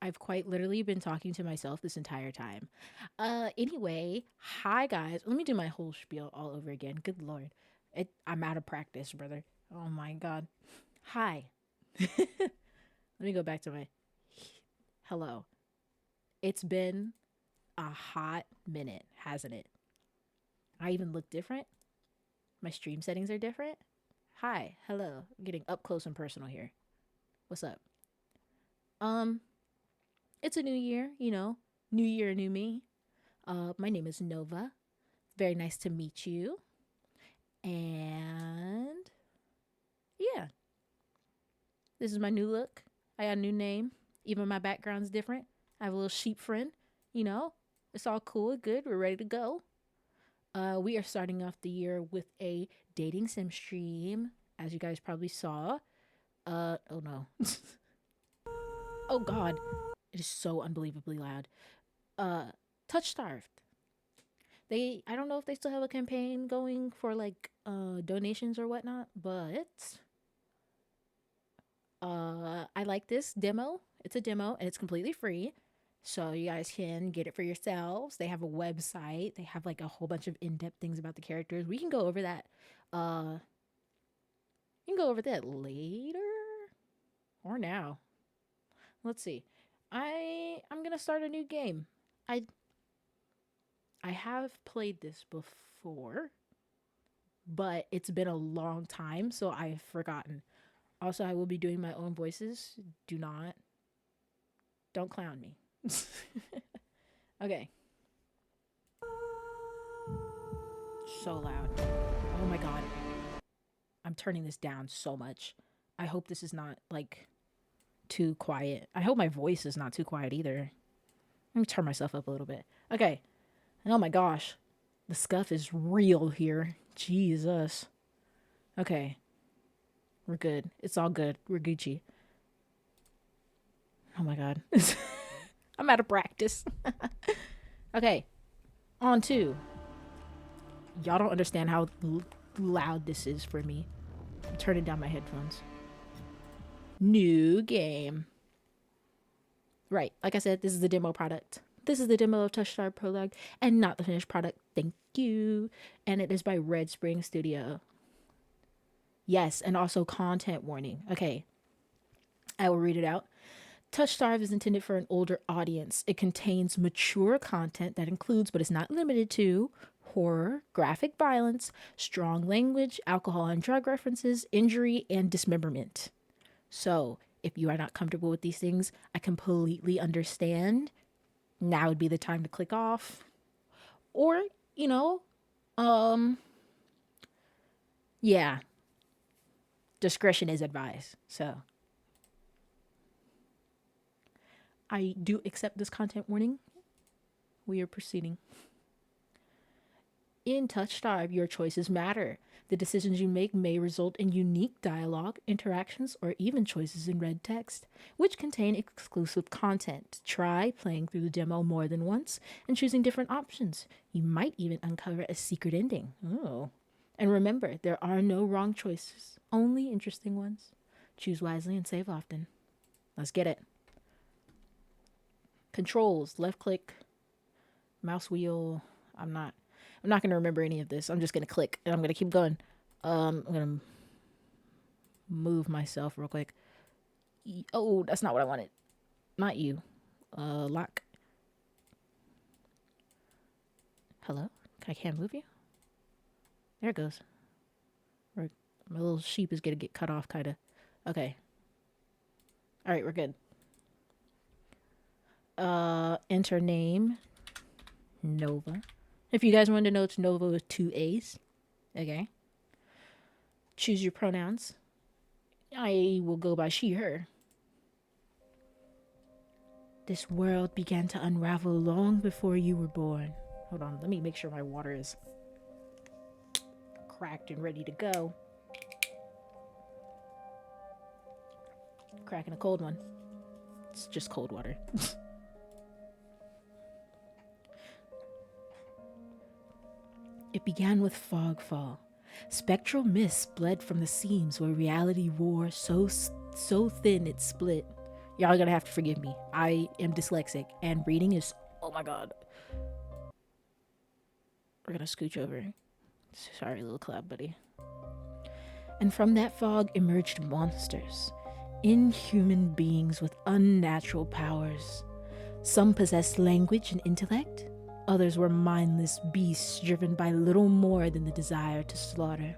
I've quite literally been talking to myself this entire time. Anyway, hi guys. Let me do my whole spiel all over again. Good lord. I'm out of practice, brother. Oh my god. Hi. Let me go back to my hello. It's been a hot minute, hasn't it? I even look different. My stream settings are different. Hi. Hello. I'm getting up close and personal here. What's up? Um, it's a new year, New year, new me. My name is Nova. Very nice to meet you. And yeah, this is my new look. I got a new name. Even my background's different. I have a little sheep friend. You know, it's all cool, good. We're ready to go. We are starting off the year with a dating sim stream, as you guys probably saw. Oh no. Oh god. It is so unbelievably loud. Uh, Touch Starved. I don't know if they still have a campaign going for like donations or whatnot, but I like this demo. It's a demo and it's completely free. So you guys can get it for yourselves. They have a website. They have like a whole bunch of in-depth things about the characters. We can go over that. Uh you can go over that later or now. Let's see. I'm going to start a new game. I I have played this before, but it's been a long time, so I've forgotten. Also, I will be doing my own voices. Don't clown me. Okay. So loud. Oh my god. I'm turning this down so much. I hope this is not like too quiet. I hope my voice is not too quiet either. Let me turn myself up a little bit. Okay. Oh my gosh. The scuff is real here. Jesus. Okay. We're good. It's all good. We're Gucci. Oh my god. I'm out of practice. Okay. On to. Y'all don't understand how loud this is for me. I'm turning down my headphones. New game. Right. Like I said, this is the demo product. This is the demo of Touchstar Prologue and not the finished product. Thank you. And it is by Red Spring Studio. Yes, and also content warning. Okay. I will read it out. Touch Starve is intended for an older audience. It contains mature content that includes, but is not limited to, horror, graphic violence, strong language, alcohol and drug references, injury, and dismemberment. So, if you are not comfortable with these things, I completely understand. Now would be the time to click off. Or, you know, um, yeah, discretion is advised. So, I do accept this content warning. We are proceeding. In Touch Starve, your choices matter. The decisions you make may result in unique dialogue, interactions, or even choices in red text, which contain exclusive content. Try playing through the demo more than once and choosing different options. You might even uncover a secret ending. Oh. And remember, there are no wrong choices, only interesting ones. Choose wisely and save often. Let's get it. Controls, left click, mouse wheel. I'm not gonna remember any of this. I'm just gonna click and I'm gonna keep going. I'm gonna move myself real quick. Oh, that's not what I wanted. Not you. Lock. Hello? I can't move you? There it goes. My little sheep is gonna get cut off, kinda. Okay. Alright, we're good. Enter name. Nova. If you guys want to know, it's Nova with two A's. Okay. Choose your pronouns. I will go by she, her. This world began to unravel long before you were born. Hold on, let me make sure my water is cracked and ready to go. Cracking a cold one. It's just cold water. It began with fogfall. Spectral mist bled from the seams where reality wore so thin it split. Y'all gonna have to forgive me. I am dyslexic, and reading is, oh my god. We're gonna scooch over. Sorry, little cloud buddy. And from that fog emerged monsters, inhuman beings with unnatural powers. Some possessed language and intellect, others were mindless beasts driven by little more than the desire to slaughter.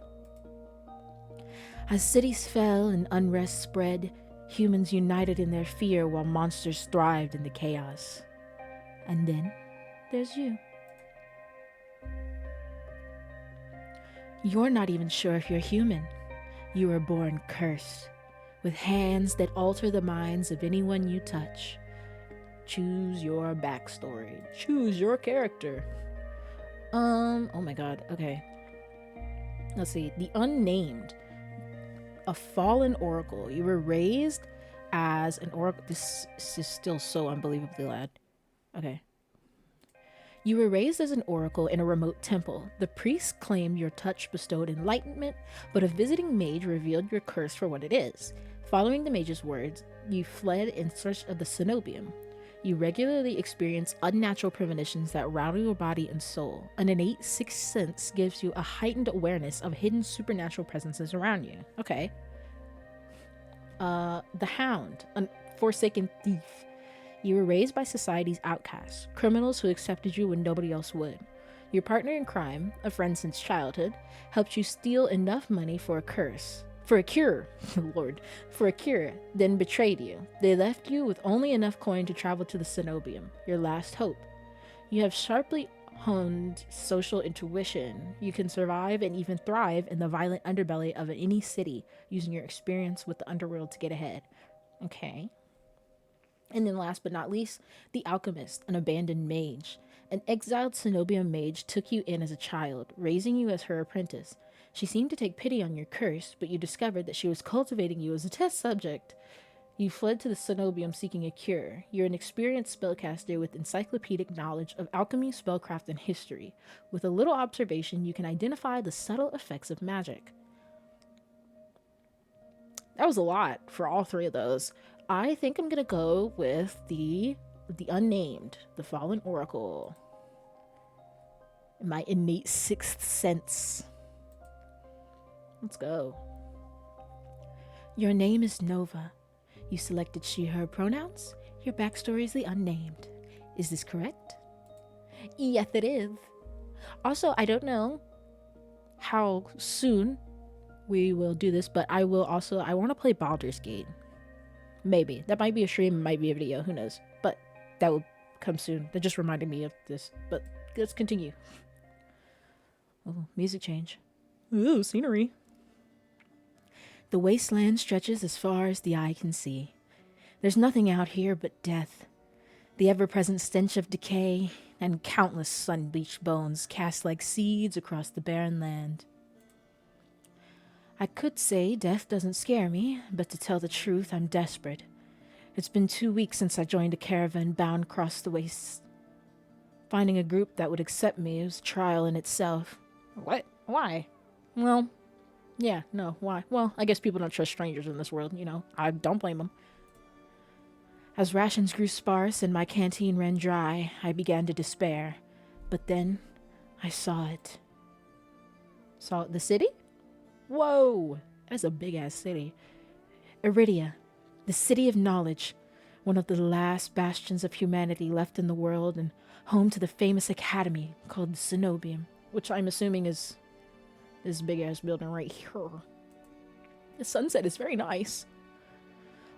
As cities fell and unrest spread, humans united in their fear while monsters thrived in the chaos. And then there's you. You're not even sure if you're human. You were born cursed, with hands that alter the minds of anyone you touch. Choose your backstory. Choose your character. Oh my god, okay. Let's see. The Unnamed. A fallen oracle. You were raised as an oracle. This is still so unbelievably loud. Okay. You were raised as an oracle in a remote temple. The priest claimed your touch bestowed enlightenment, but a visiting mage revealed your curse for what it is. Following the mage's words, you fled in search of the cenobium. You regularly experience unnatural premonitions that rattle your body and soul. An innate sixth sense gives you a heightened awareness of hidden supernatural presences around you. Okay. The Hound, a forsaken thief. You were raised by society's outcasts, criminals who accepted you when nobody else would. Your partner in crime, a friend since childhood, helped you steal enough money for a cure, then betrayed you. They left you with only enough coin to travel to the cenobium, your last hope. You have sharply honed social intuition. You can survive and even thrive in the violent underbelly of any city, using your experience with the underworld to get ahead. Okay. And then last but not least, the Alchemist, an abandoned mage. An exiled cenobium mage took you in as a child, raising you as her apprentice. She seemed to take pity on your curse, but you discovered that she was cultivating you as a test subject. You fled to the cenobium seeking a cure. You're an experienced spellcaster with encyclopedic knowledge of alchemy, spellcraft, and history. With a little observation, you can identify the subtle effects of magic. That was a lot for all three of those. I think I'm gonna go with the Unnamed, the Fallen Oracle. My innate sixth sense. Let's go. Your name is Nova. You selected she, her pronouns. Your backstory is the Unnamed. Is this correct? Yes, it is. Also, I don't know how soon we will do this, but I want to play Baldur's Gate. Maybe. That might be a stream, might be a video, who knows. But that will come soon. That just reminded me of this. But let's continue. Oh, music change. Ooh, scenery. The wasteland stretches as far as the eye can see. There's nothing out here but death. The ever-present stench of decay and countless sun-bleached bones cast like seeds across the barren land. I could say death doesn't scare me, but to tell the truth, I'm desperate. It's been 2 weeks since I joined a caravan bound across the wastes. Finding a group that would accept me was a trial in itself. What? Why? Well, yeah, no, why? Well, I guess people don't trust strangers in this world, you know. I don't blame them. As rations grew sparse and my canteen ran dry, I began to despair. But then, I saw it. Saw the city? Whoa! That's a big-ass city. Iridia, the city of knowledge, one of the last bastions of humanity left in the world and home to the famous academy called the Cenobium, which I'm assuming is this big-ass building right here. The sunset is very nice.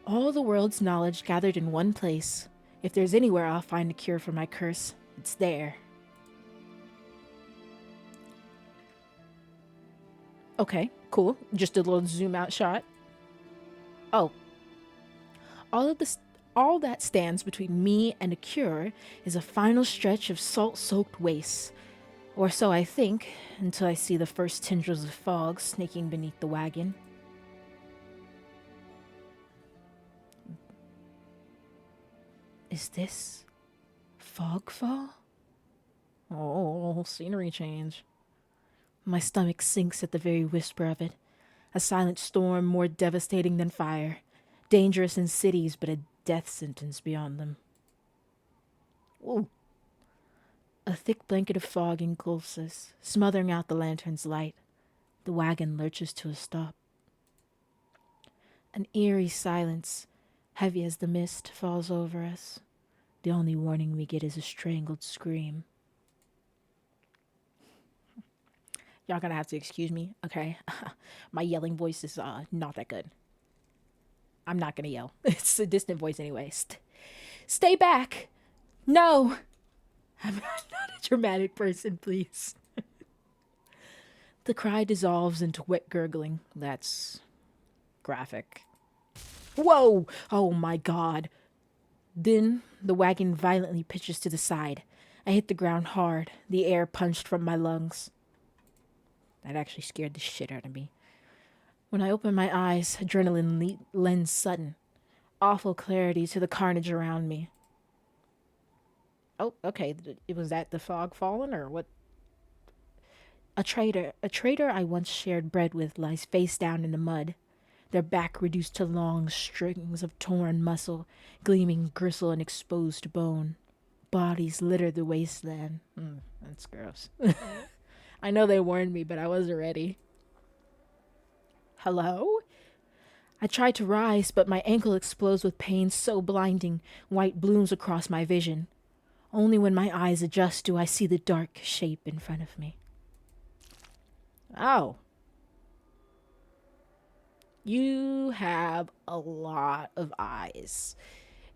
All the world's knowledge gathered in one place. If there's anywhere I'll find a cure for my curse, it's there. Okay, cool. Just a little zoom out shot. Oh. All that stands between me and a cure is a final stretch of salt-soaked waste. Or so I think, until I see the first tendrils of fog snaking beneath the wagon. Is this Fogfall? Oh, scenery change. My stomach sinks at the very whisper of it. A silent storm more devastating than fire. Dangerous in cities, but a death sentence beyond them. Ooh. A thick blanket of fog engulfs us, smothering out the lantern's light. The wagon lurches to a stop. An eerie silence, heavy as the mist, falls over us. The only warning we get is a strangled scream. Y'all gonna have to excuse me, okay? My yelling voice is not that good. I'm not gonna yell. It's a distant voice anyway. Stay back! No! I'm not a dramatic person, please. The cry dissolves into wet gurgling. That's graphic. Whoa! Oh my god. Then the wagon violently pitches to the side. I hit the ground hard, the air punched from my lungs. That actually scared the shit out of me. When I opened my eyes, adrenaline lends sudden, awful clarity to the carnage around me. Oh, okay. Was that the fog falling or what? A traitor I once shared bread with lies face down in the mud, their back reduced to long strings of torn muscle, gleaming gristle and exposed bone. Bodies litter the wasteland. That's gross. I know they warned me, but I wasn't ready. Hello? I try to rise, but my ankle explodes with pain so blinding, white blooms across my vision. Only when my eyes adjust do I see the dark shape in front of me. Oh. You have a lot of eyes.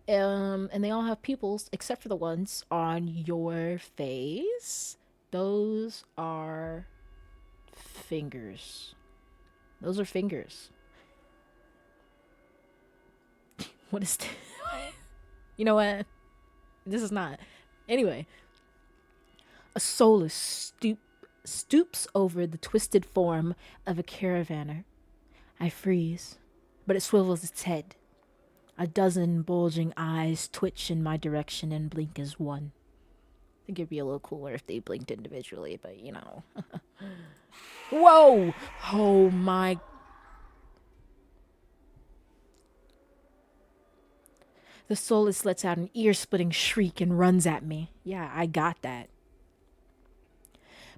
And they all have pupils, except for the ones on your face. Those are fingers. Those are fingers. What is this? You know what? This is not. Anyway. A soulless stoops over the twisted form of a caravaner. I freeze, but it swivels its head. A dozen bulging eyes twitch in my direction and blink as one. I think it'd be a little cooler if they blinked individually, but you know. Whoa! Oh my. The soulless lets out an ear-splitting shriek and runs at me. Yeah, I got that.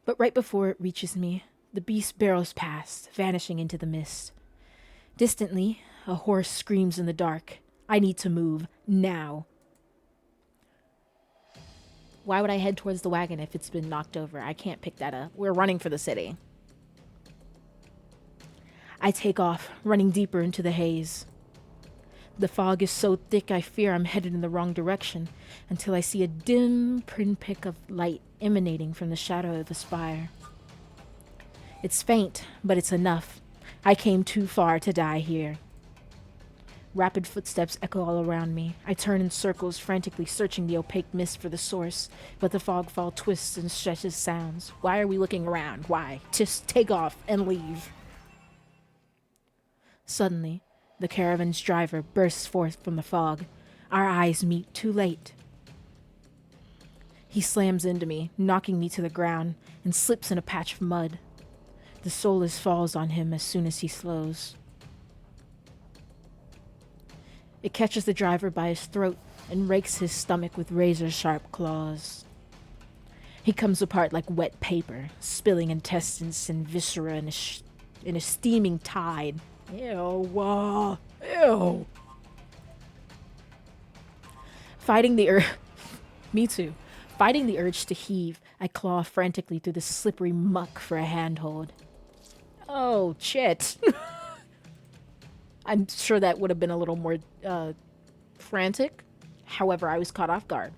But right before it reaches me, the beast barrels past, vanishing into the mist. Distantly, a horse screams in the dark. I need to move, now. Why would I head towards the wagon if it's been knocked over? I can't pick that up. We're running for the city. I take off, running deeper into the haze. The fog is so thick I fear I'm headed in the wrong direction, until I see a dim pinprick of light emanating from the shadow of a spire. It's faint, but it's enough. I came too far to die here. Rapid footsteps echo all around me. I turn in circles, frantically searching the opaque mist for the source, but the fogfall twists and stretches sounds. Why are we looking around? Why? Just take off and leave. Suddenly, the caravan's driver bursts forth from the fog. Our eyes meet too late. He slams into me, knocking me to the ground, and slips in a patch of mud. The soulless falls on him as soon as he slows. It catches the driver by his throat and rakes his stomach with razor-sharp claws. He comes apart like wet paper, spilling intestines and viscera in a steaming tide. Ew. Ew. Fighting the urge... Me too. Fighting the urge to heave, I claw frantically through the slippery muck for a handhold. Oh, shit. I'm sure that would have been a little more frantic. However, I was caught off guard.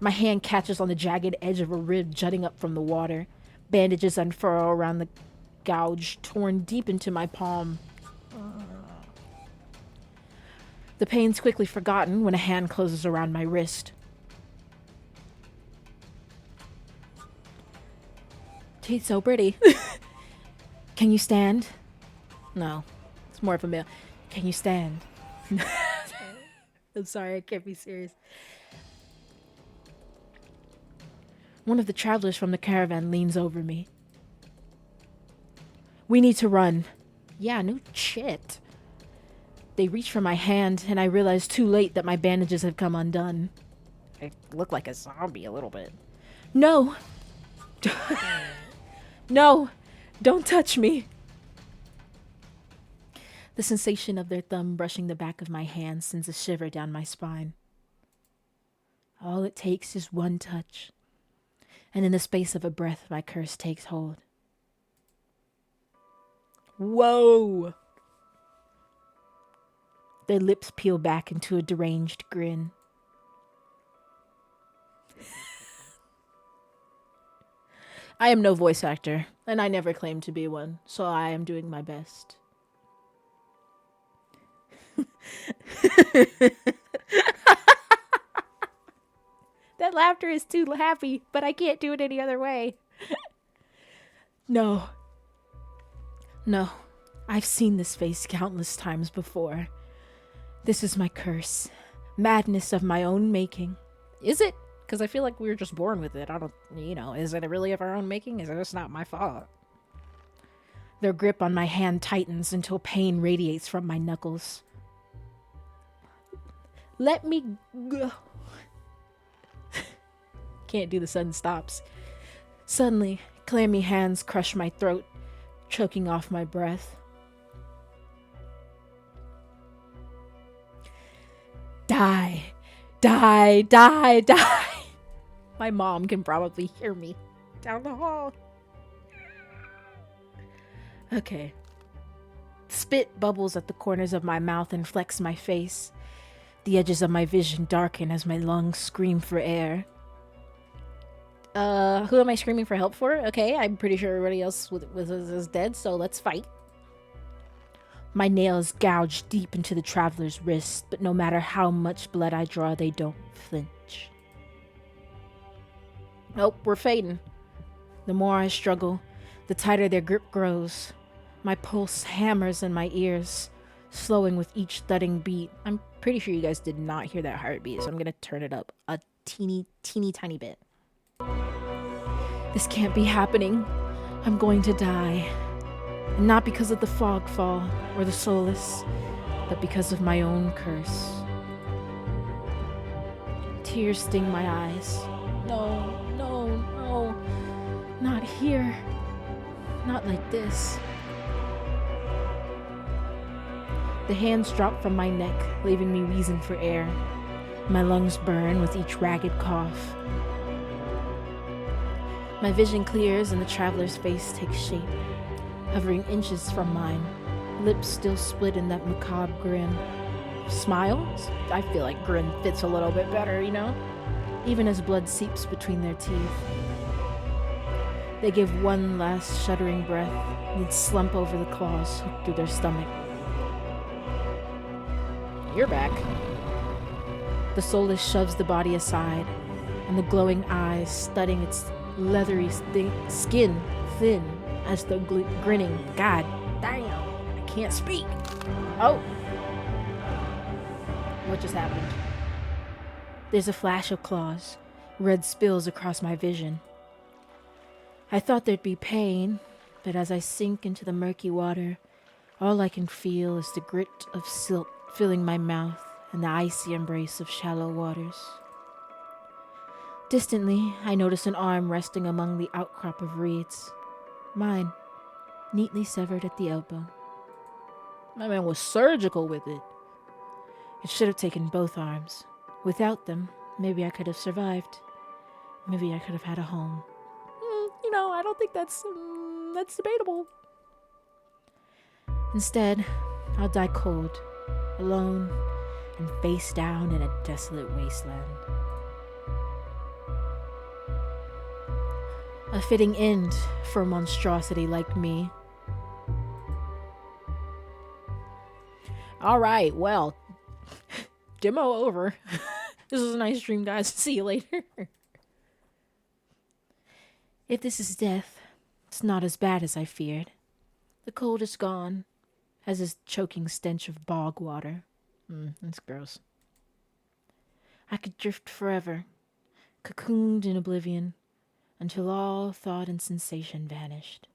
My hand catches on the jagged edge of a rib jutting up from the water. Bandages unfurl around the gouge, torn deep into my palm. The pain's quickly forgotten when a hand closes around my wrist. She's so pretty. Can you stand? No. It's more of a male. Can you stand? I'm sorry, I can't be serious. One of the travelers from the caravan leans over me. We need to run. Yeah, no shit. They reach for my hand, and I realize too late that my bandages have come undone. I look like a zombie a little bit. No! No! Don't touch me! The sensation of their thumb brushing the back of my hand sends a shiver down my spine. All it takes is one touch, and in the space of a breath, my curse takes hold. Whoa! Their lips peel back into a deranged grin. I am no voice actor, and I never claimed to be one, so I am doing my best. That laughter is too happy, but I can't do it any other way. No. No. I've seen this face countless times before. This is my curse. Madness of my own making. Is it? Because I feel like we were just born with it. I don't, is it really of our own making? Is it just not my fault? Their grip on my hand tightens until pain radiates from my knuckles. Let me go. Can't do the sudden stops. Suddenly, clammy hands crush my throat, choking off my breath. Die. Die, die, die. My mom can probably hear me down the hall. Okay. Spit bubbles at the corners of my mouth and flecks my face. The edges of my vision darken as my lungs scream for air. Who am I screaming for help for? Okay, I'm pretty sure everybody else is dead, so let's fight. My nails gouge deep into the traveler's wrist, but no matter how much blood I draw, they don't flinch. Nope, we're fading. The more I struggle, the tighter their grip grows. My pulse hammers in my ears, slowing with each thudding beat. I'm pretty sure you guys did not hear that heartbeat, so I'm gonna turn it up a teeny tiny bit. This can't be happening. I'm going to die. And not because of the fog fall or the solace, but because of my own curse. Tears sting my eyes. No, no, no. Not here. Not like this. The hands drop from my neck, leaving me wheezing for air. My lungs burn with each ragged cough. My vision clears and the traveler's face takes shape, hovering inches from mine, lips still split in that macabre grin. Smile? I feel like grin fits a little bit better, even as blood seeps between their teeth. They give one last shuddering breath, then slump over the claws hooked through their stomach. You're back. The soulless shoves the body aside, and the glowing eyes studying its leathery skin thin as the grinning. God damn, I can't speak. Oh. What just happened? There's a flash of claws. Red spills across my vision. I thought there'd be pain, but as I sink into the murky water, all I can feel is the grit of silt filling my mouth and the icy embrace of shallow waters. Distantly, I notice an arm resting among the outcrop of reeds. Mine, neatly severed at the elbow. My man was surgical with it. It should have taken both arms. Without them, maybe I could have survived. Maybe I could have had a home. I don't think that's debatable. Instead, I'll die cold, alone, and face down in a desolate wasteland. A fitting end for a monstrosity like me. All right, well, demo over. This was a nice stream, guys. See you later. If this is death, it's not as bad as I feared. The cold is gone, as is choking stench of bog water. That's gross. I could drift forever, cocooned in oblivion, until all thought and sensation vanished.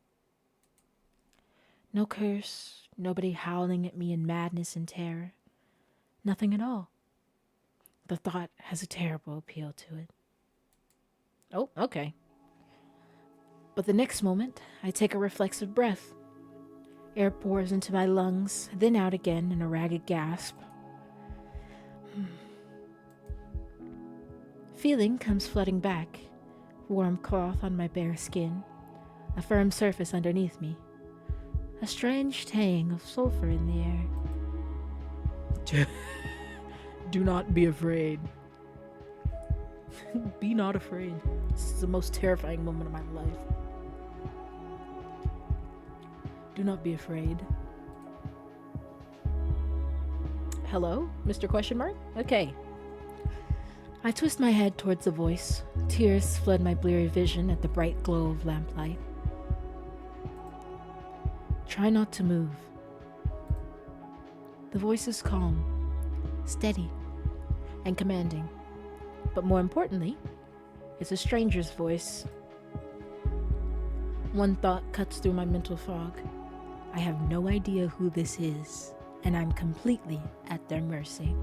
No curse, Nobody howling at me in madness and terror. Nothing at all. The thought has a terrible appeal to it. Oh, okay. But the next moment, I take a reflexive breath. Air pours into my lungs, then out again in a ragged gasp. Feeling comes flooding back. Warm cloth on my bare skin. A firm surface underneath me. A strange tang of sulfur in the air. Do not be afraid. Be not afraid. This is the most terrifying moment of my life. Do not be afraid. Hello, Mr. Question Mark? Okay. I twist my head towards the voice. Tears flood my bleary vision at the bright glow of lamplight. Try not to move. The voice is calm, steady, and commanding. But more importantly, it's a stranger's voice. One thought cuts through my mental fog. I have no idea who this is, and I'm completely at their mercy.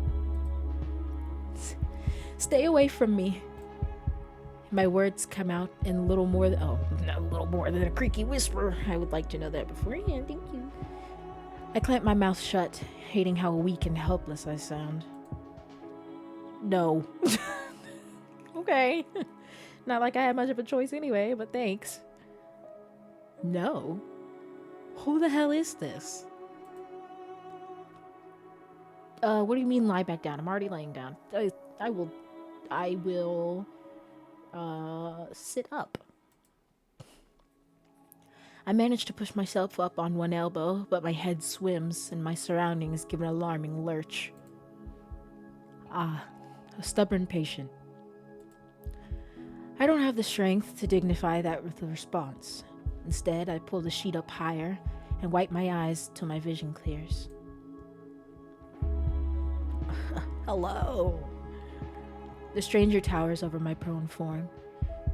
Stay away from me. My words come out in little more than a creaky whisper. I would like to know that beforehand. Thank you. I clamp my mouth shut, hating how weak and helpless I sound. No. Okay. Not like I had much of a choice anyway, but thanks. No. Who the hell is this? What do you mean lie back down? I'm already laying down. I will sit up. I manage to push myself up on one elbow, but my head swims and my surroundings give an alarming lurch. A stubborn patient. I don't have the strength to dignify that with a response. Instead, I pull the sheet up higher and wipe my eyes till my vision clears. Hello. The stranger towers over my prone form.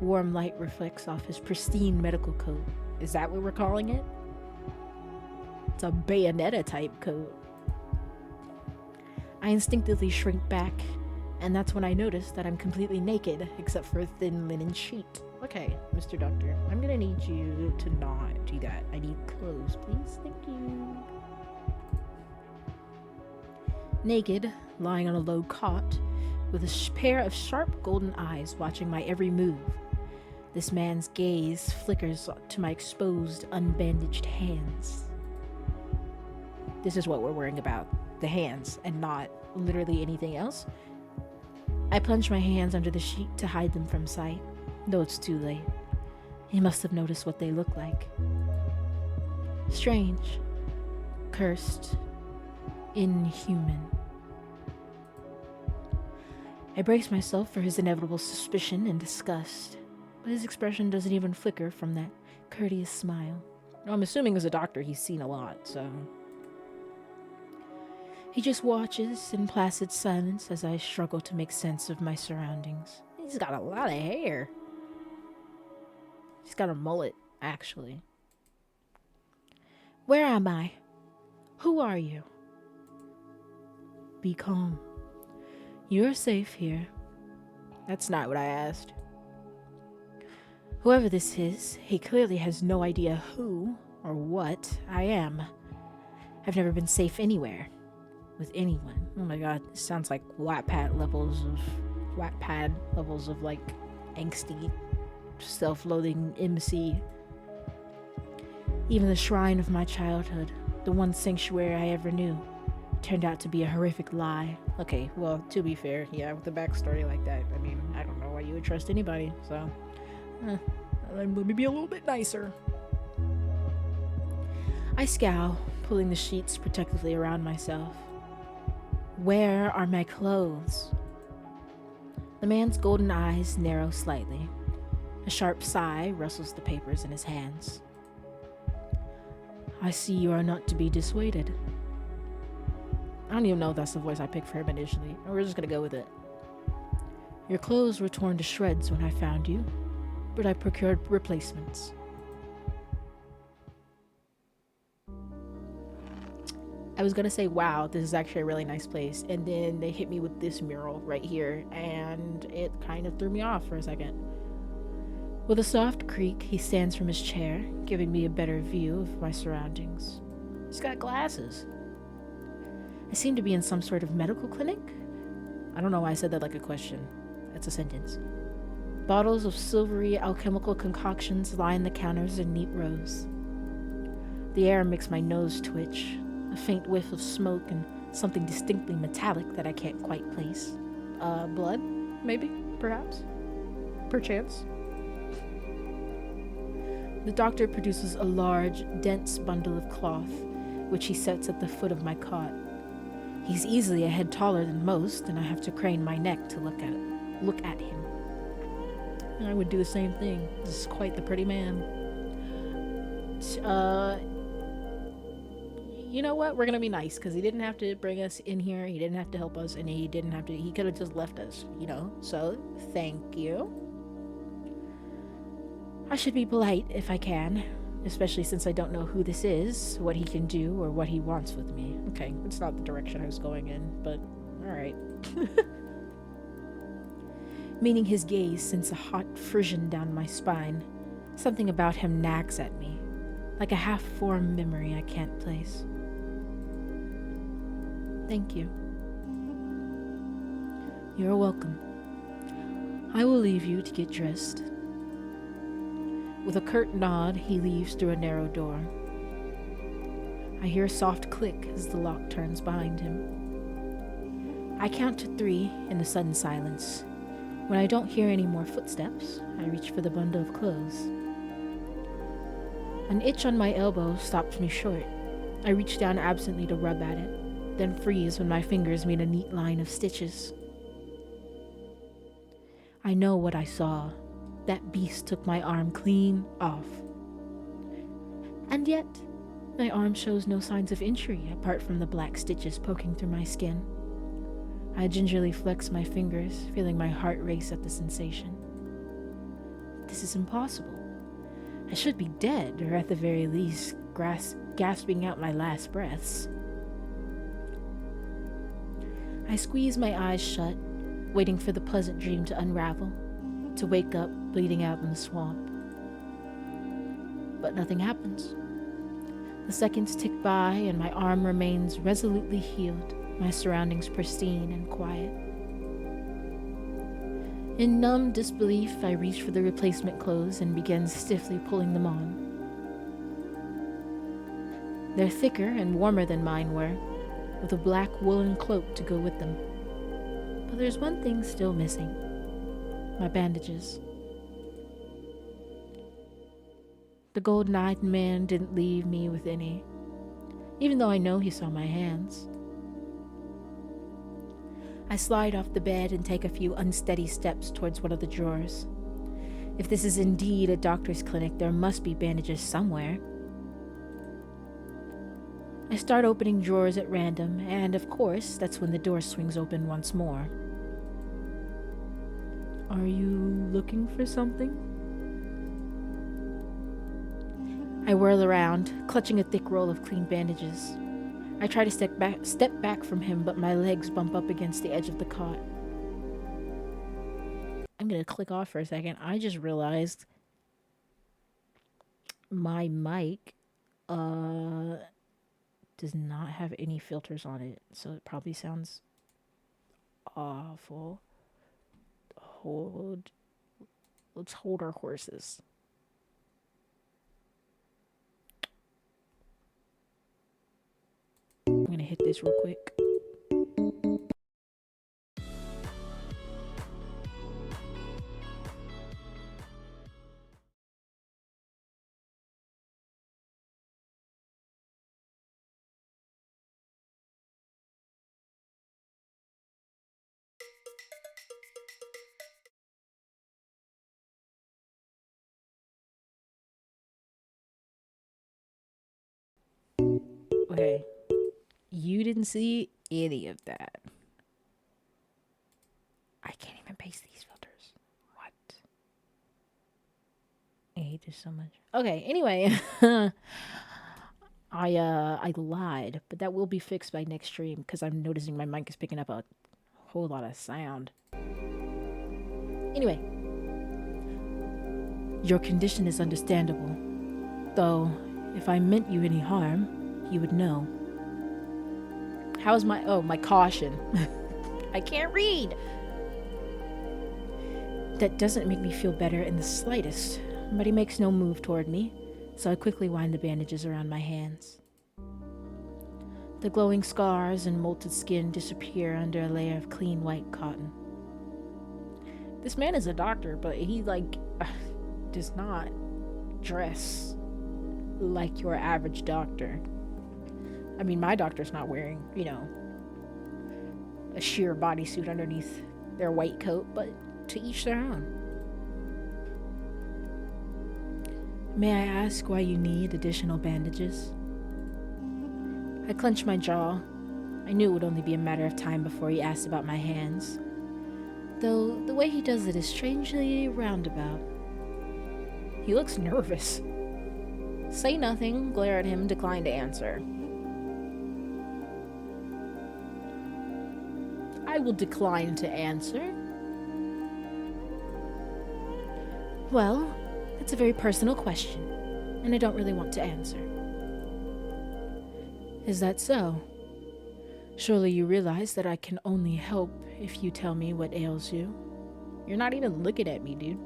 Warm light reflects off his pristine medical coat. Is that what we're calling it? It's a Bayonetta type coat. I instinctively shrink back, and that's when I notice that I'm completely naked except for a thin linen sheet. Okay, Mr. Doctor, I'm gonna need you to not do that. I need clothes, please. Thank you. Naked, lying on a low cot, with a pair of sharp golden eyes watching my every move. This man's gaze flickers to my exposed, unbandaged hands. This is what we're worrying about, the hands, and not literally anything else. I plunge my hands under the sheet to hide them from sight, though it's too late. He must have noticed what they look like. Strange, cursed, inhuman. I brace myself for his inevitable suspicion and disgust, but his expression doesn't even flicker from that courteous smile. I'm assuming as a doctor he's seen a lot, so... He just watches in placid silence as I struggle to make sense of my surroundings. He's got a lot of hair. He's got a mullet, actually. Where am I? Who are you? Be calm. You're safe here. That's not what I asked. Whoever this is, he clearly has no idea who or what I am. I've never been safe anywhere. With anyone. Oh my god, this sounds like Wattpad levels of like angsty, self-loathing intimacy. Even the shrine of my childhood, the one sanctuary I ever knew, turned out to be a horrific lie. Okay, well, to be fair, yeah, with a backstory like that, I mean, I don't know why you would trust anybody, so... let me be a little bit nicer. I scowl, pulling the sheets protectively around myself. Where are my clothes? The man's golden eyes narrow slightly. A sharp sigh rustles the papers in his hands. I see you are not to be dissuaded. I don't even know if that's the voice I picked for him initially. We're just gonna go with it. Your clothes were torn to shreds when I found you, but I procured replacements. I was gonna say, wow, this is actually a really nice place. And then they hit me with this mural right here, and it kind of threw me off for a second. With a soft creak, he stands from his chair, giving me a better view of my surroundings. He's got glasses. I seem to be in some sort of medical clinic. I don't know why I said that like a question. That's a sentence. Bottles of silvery alchemical concoctions line the counters in neat rows. The air makes my nose twitch, a faint whiff of smoke and something distinctly metallic that I can't quite place. Blood? Maybe? Perhaps? Perchance? The doctor produces a large, dense bundle of cloth, which he sets at the foot of my cot. He's easily a head taller than most, and I have to crane my neck to look at him. I would do the same thing. This is quite the pretty man. You know what? We're gonna be nice, because he didn't have to bring us in here, he didn't have to help us, and he could have just left us, you know? So, thank you. I should be polite if I can, especially since I don't know who this is, what he can do, or what he wants with me. Okay, it's not the direction I was going in, but alright. Meeting his gaze sends a hot frisson down my spine. Something about him nags at me, like a half-formed memory I can't place. Thank you. You're welcome. I will leave you to get dressed. With a curt nod, he leaves through a narrow door. I hear a soft click as the lock turns behind him. I count to 3 in the sudden silence. When I don't hear any more footsteps, I reach for the bundle of clothes. An itch on my elbow stops me short. I reach down absently to rub at it, then freeze when my fingers meet a neat line of stitches. I know what I saw. That beast took my arm clean off. And yet, my arm shows no signs of injury apart from the black stitches poking through my skin. I gingerly flex my fingers, feeling my heart race at the sensation. This is impossible. I should be dead, or at the very least, gasping out my last breaths. I squeeze my eyes shut, waiting for the pleasant dream to unravel, to wake up bleeding out in the swamp. But nothing happens. The seconds tick by and my arm remains resolutely healed, my surroundings pristine and quiet. In numb disbelief, I reach for the replacement clothes and begin stiffly pulling them on. They're thicker and warmer than mine were, with a black woolen cloak to go with them. But there's one thing still missing. My bandages. The golden-eyed man didn't leave me with any, even though I know he saw my hands. I slide off the bed and take a few unsteady steps towards one of the drawers. If this is indeed a doctor's clinic, there must be bandages somewhere. I start opening drawers at random, and of course, that's when the door swings open once more. Are you looking for something? I whirl around, clutching a thick roll of clean bandages. I try to step back from him, but my legs bump up against the edge of the cot. I'm gonna click off for a second. I just realized my mic does not have any filters on it, so it probably sounds awful. Let's hold our horses. I'm gonna hit this real quick. Okay. You didn't see any of that. I can't even paste these filters. What? I hate this so much. Okay, anyway. I lied, but that will be fixed by next stream because I'm noticing my mic is picking up a whole lot of sound. Anyway, your condition is understandable, though if I meant you any harm, you would know. How's my caution? I can't read. That doesn't make me feel better in the slightest, but he makes no move toward me, so I quickly wind the bandages around my hands. The glowing scars and molted skin disappear under a layer of clean white cotton. This man is a doctor, but he, does not dress like your average doctor. I mean, my doctor's not wearing, a sheer bodysuit underneath their white coat, but to each their own. May I ask why you need additional bandages? I clenched my jaw. I knew it would only be a matter of time before he asked about my hands, though the way he does it is strangely roundabout. He looks nervous. Say nothing, glare at him, decline to answer. I will decline to answer. Well, that's a very personal question, and I don't really want to answer. Is that so? Surely you realize that I can only help if you tell me what ails you. You're not even looking at me, dude.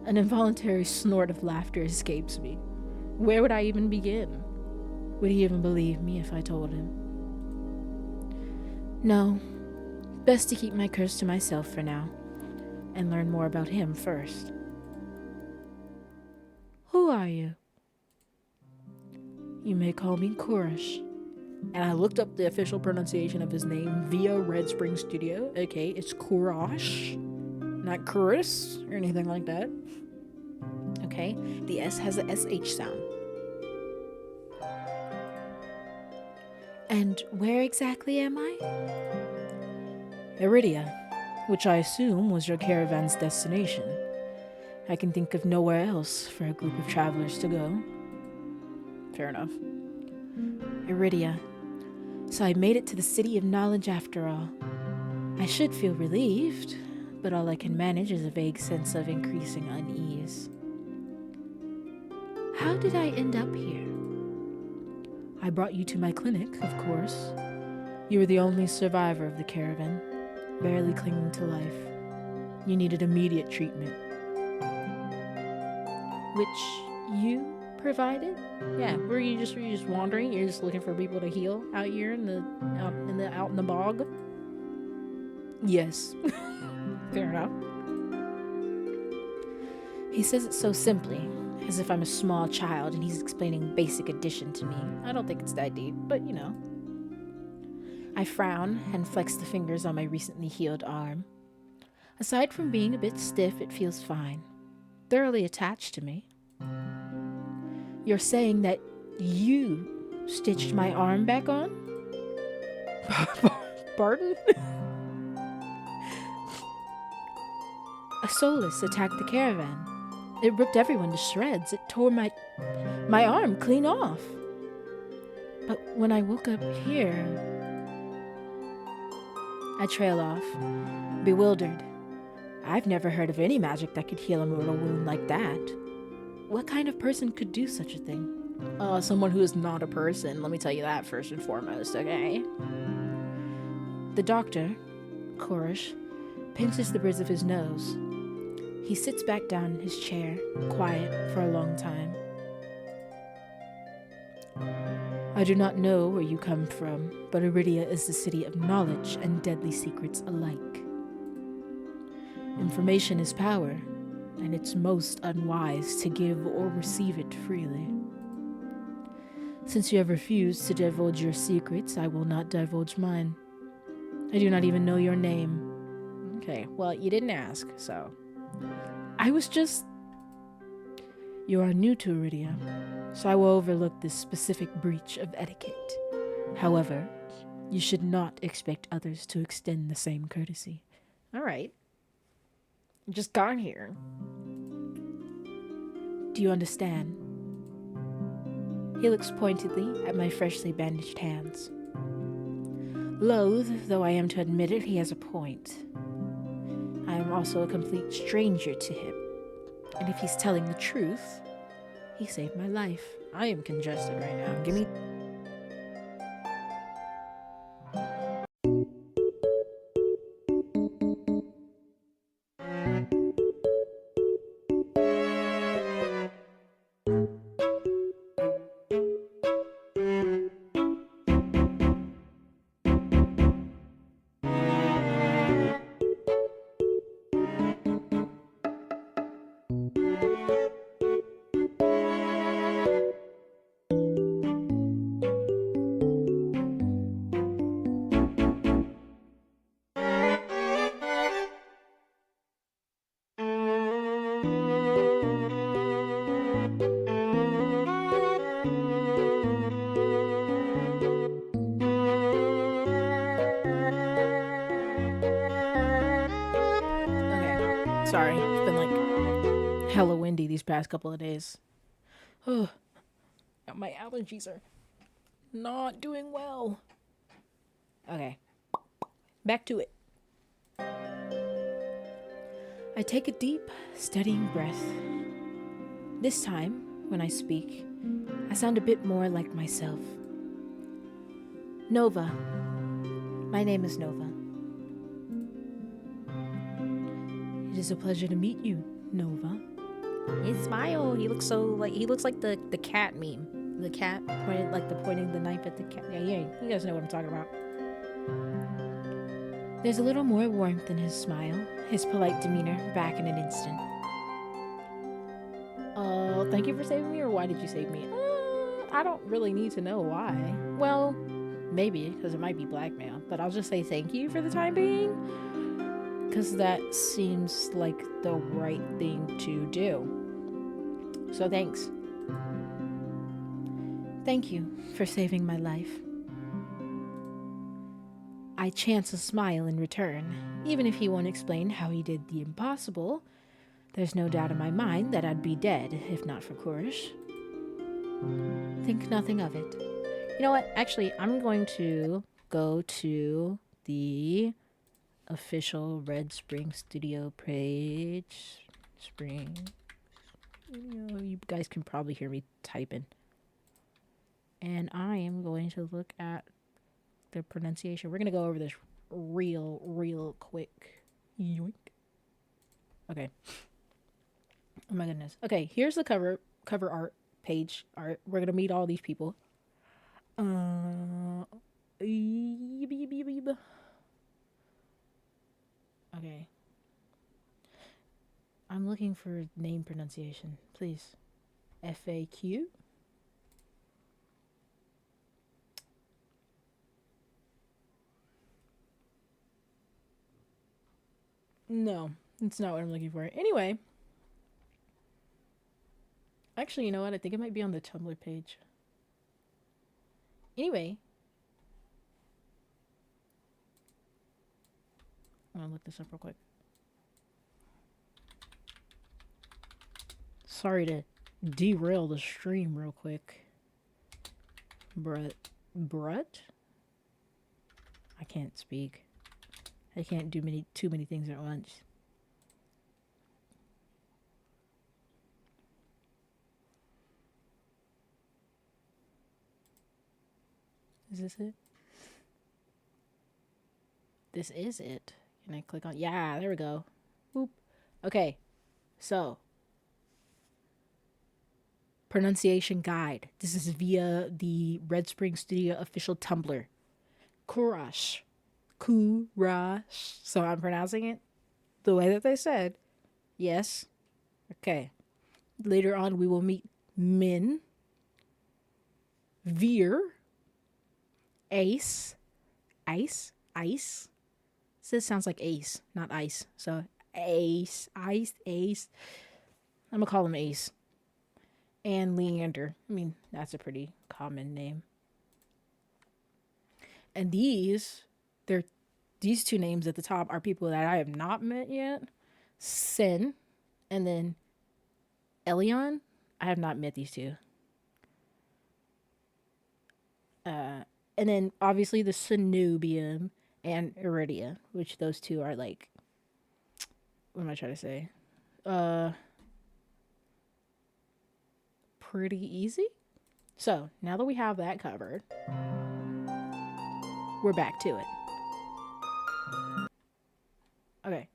An involuntary snort of laughter escapes me. Where would I even begin? Would he even believe me if I told him? No, best to keep my curse to myself for now, and learn more about him first. Who are you? You may call me Koresh. And I looked up the official pronunciation of his name via Red Spring Studio. Okay, it's Koresh, not Chris or anything like that. Okay, the S has a SH sound. And where exactly am I? Iridia, which I assume was your caravan's destination. I can think of nowhere else for a group of travelers to go. Fair enough. Iridia. So I made it to the City of Knowledge after all. I should feel relieved, but all I can manage is a vague sense of increasing unease. How did I end up here? I brought you to my clinic, of course. You were the only survivor of the caravan, barely clinging to life. You needed immediate treatment. Which you provided? Yeah, were you just wandering? You're just looking for people to heal out here out in the bog? Yes. Fair enough. He says it so simply, as if I'm a small child and he's explaining basic addition to me. I don't think it's that deep, but I frown and flex the fingers on my recently healed arm. Aside from being a bit stiff, it feels fine. Thoroughly attached to me. You're saying that you stitched my arm back on? Pardon? A Solus attacked the caravan. It ripped everyone to shreds. It tore my arm clean off. But when I woke up here, I trail off, bewildered. I've never heard of any magic that could heal a mortal wound like that. What kind of person could do such a thing? Someone who is not a person, let me tell you that first and foremost, okay? The doctor, Koresh, pinches the bridge of his nose. He sits back down in his chair, quiet for a long time. I do not know where you come from, but Iridia is the city of knowledge and deadly secrets alike. Information is power, and it's most unwise to give or receive it freely. Since you have refused to divulge your secrets, I will not divulge mine. I do not even know your name. Okay, well, you didn't ask, so... You are new to Iridia, so I will overlook this specific breach of etiquette. However, you should not expect others to extend the same courtesy. Alright. Just got here. Do you understand? He looks pointedly at my freshly bandaged hands. Loath though I am to admit it, he has a point. I am also a complete stranger to him, and if he's telling the truth, he saved my life. I am congested right now. Give me. Okay, sorry. It's been like hella windy these past couple of days. Oh, my allergies are not doing well. Okay, back to it. I take a deep, steadying breath. This time, when I speak, I sound a bit more like myself. Nova. My name is Nova. It is a pleasure to meet you, Nova. His smile. He looks like the cat meme. The cat pointing the knife at the cat. Yeah, you guys know what I'm talking about. There's a little more warmth in his smile, his polite demeanor back in an instant. Thank you for saving me, or why did you save me? I don't really need to know why. Well, maybe, because it might be blackmail, but I'll just say thank you for the time being, because that seems like the right thing to do. So thanks. Thank you for saving my life. I chance a smile in return. Even if he won't explain how he did the impossible, there's no doubt in my mind that I'd be dead if not for Koresh. Think nothing of it. You know what? Actually, I'm going to go to the official Red Spring Studio page. Spring Studio. You guys can probably hear me typing. And I am going to look at the pronunciation. We're going to go over this real quick. Yoink. Okay. Oh my goodness. Okay, here's the cover art, page art. We're going to meet all these people. Okay. I'm looking for name pronunciation, please. FAQ. No, it's not what I'm looking for. Anyway. Actually, you know what? I think it might be on the Tumblr page. Anyway. I'm gonna look this up real quick. Sorry to derail the stream real quick. Brut? I can't speak. I can't do too many things at once. Is this it? This is it. Can I click on? Yeah, there we go. Boop. Okay. So, pronunciation guide. This is via the Red Spring Studio official Tumblr. Koresh. Koresh. So I'm pronouncing it the way that they said. Yes. Okay. Later on, we will meet Min, Veer, Ace. This sounds like Ace, not ice. So Ace. I'm gonna call him Ace. And Leander. I mean, that's a pretty common name. And these two names at the top are people that I have not met yet. Sin, and then Elion. I have not met these two. And then obviously the Cenobium and Iridia, which those two are like, what am I trying to say? Uh, Pretty easy. So now that we have that covered, we're back to it. Okay.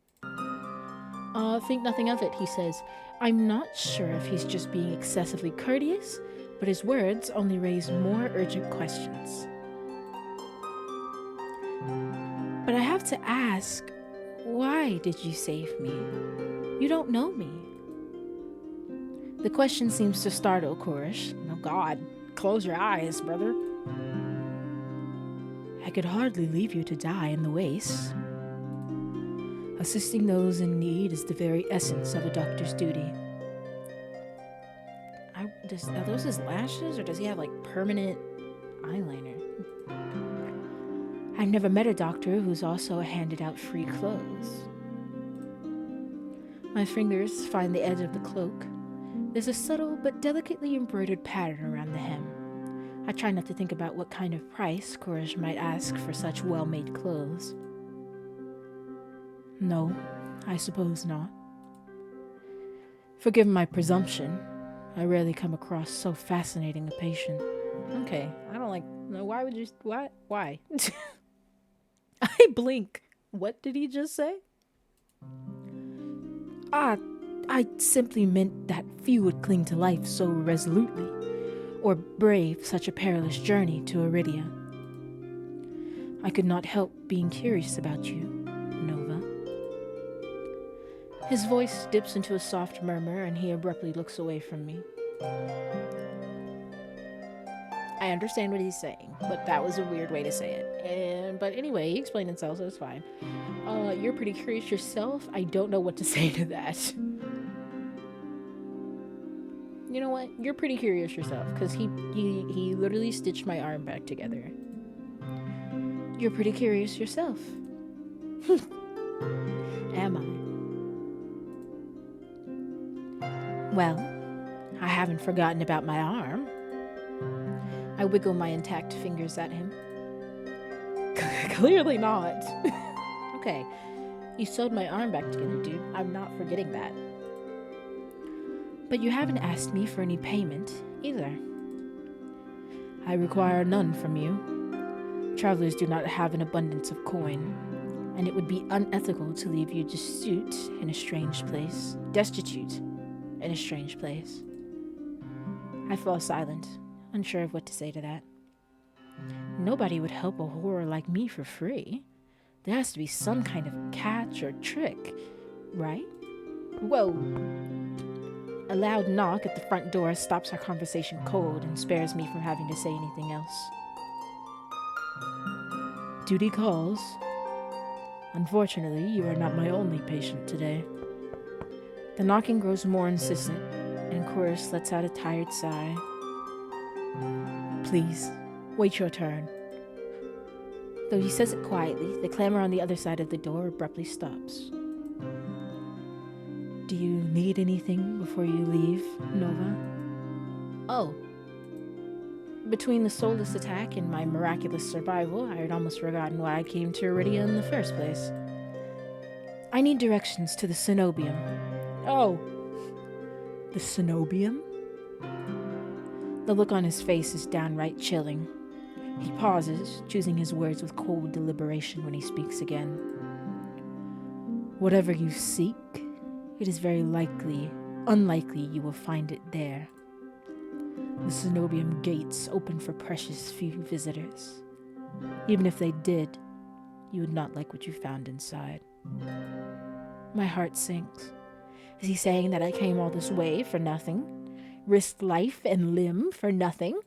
Think nothing of it, he says. I'm not sure if he's just being excessively courteous, but his words only raise more urgent questions. But I have to ask, why did you save me? You don't know me. The question seems to startle Korish. Oh God, close your eyes, brother. I could hardly leave you to die in the wastes. Assisting those in need is the very essence of a doctor's duty. Are those his lashes, or does he have like permanent eyeliner? I've never met a doctor who's also handed out free clothes. My fingers find the edge of the cloak. There's a subtle but delicately embroidered pattern around the hem. I try not to think about what kind of price Korish might ask for such well-made clothes. No, I suppose not. Forgive my presumption. I rarely come across so fascinating a patient. Okay, I don't like... No, why would you... What? Why? I blink. What did he just say? I simply meant that few would cling to life so resolutely, or brave such a perilous journey to Iridia. I could not help being curious about you, Nova. His voice dips into a soft murmur, and he abruptly looks away from me. I understand what he's saying, but that was a weird way to say it. But anyway, he explained himself, so it's fine. You're pretty curious yourself. I don't know what to say to that. You know what? You're pretty curious yourself, because he literally stitched my arm back together. You're pretty curious yourself. Am I? Well, I haven't forgotten about my arm. I wiggle my intact fingers at him. Clearly not. Okay, you sewed my arm back together, dude. I'm not forgetting that. But you haven't asked me for any payment, either. I require none from you. Travelers do not have an abundance of coin, and it would be unethical to leave you destitute in a strange place. Destitute in a strange place. I fall silent, unsure of what to say to that. Nobody would help a horror like me for free. There has to be some kind of catch or trick, right? Whoa. A loud knock at the front door stops our conversation cold and spares me from having to say anything else. Duty calls. Unfortunately, you are not my only patient today. The knocking grows more insistent, and Korish lets out a tired sigh. Please, wait your turn. Though he says it quietly, the clamor on the other side of the door abruptly stops. Do you need anything before you leave, Nova? Oh. Between the soulless attack and my miraculous survival, I had almost forgotten why I came to Iridia in the first place. I need directions to the Cenobium. Oh. The Cenobium? The look on his face is downright chilling. He pauses, choosing his words with cold deliberation when he speaks again. Whatever you seek, it is very unlikely you will find it there. The Cenobium gates open for precious few visitors. Even if they did, you would not like what you found inside. My heart sinks. Is he saying that I came all this way for nothing? Risked life and limb for nothing?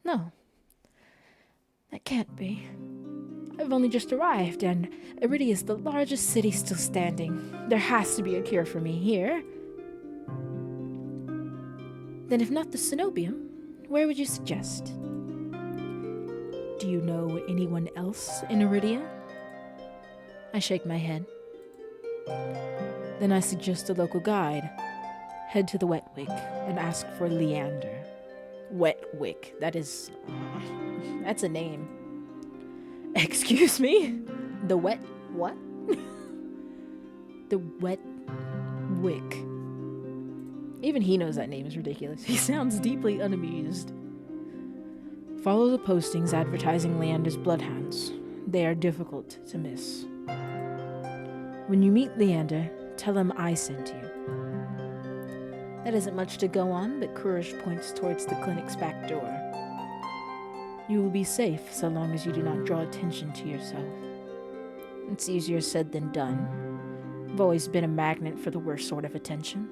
No. That can't be. I've only just arrived, and Iridia is the largest city still standing. There has to be a cure for me here. Then if not the Cenobium, where would you suggest? Do you know anyone else in Iridia? I shake my head. Then I suggest a local guide. Head to the Wetwick and ask for Leander. Wetwick. That is... that's a name. Excuse me? The wet... what? The Wetwick. Even he knows that name is ridiculous. He sounds deeply unamused. Follow the postings advertising Leander's bloodhounds. They are difficult to miss. When you meet Leander, tell him I sent you. That isn't much to go on, but Courage points towards the clinic's back door. You will be safe so long as you do not draw attention to yourself. It's easier said than done. I've always been a magnet for the worst sort of attention.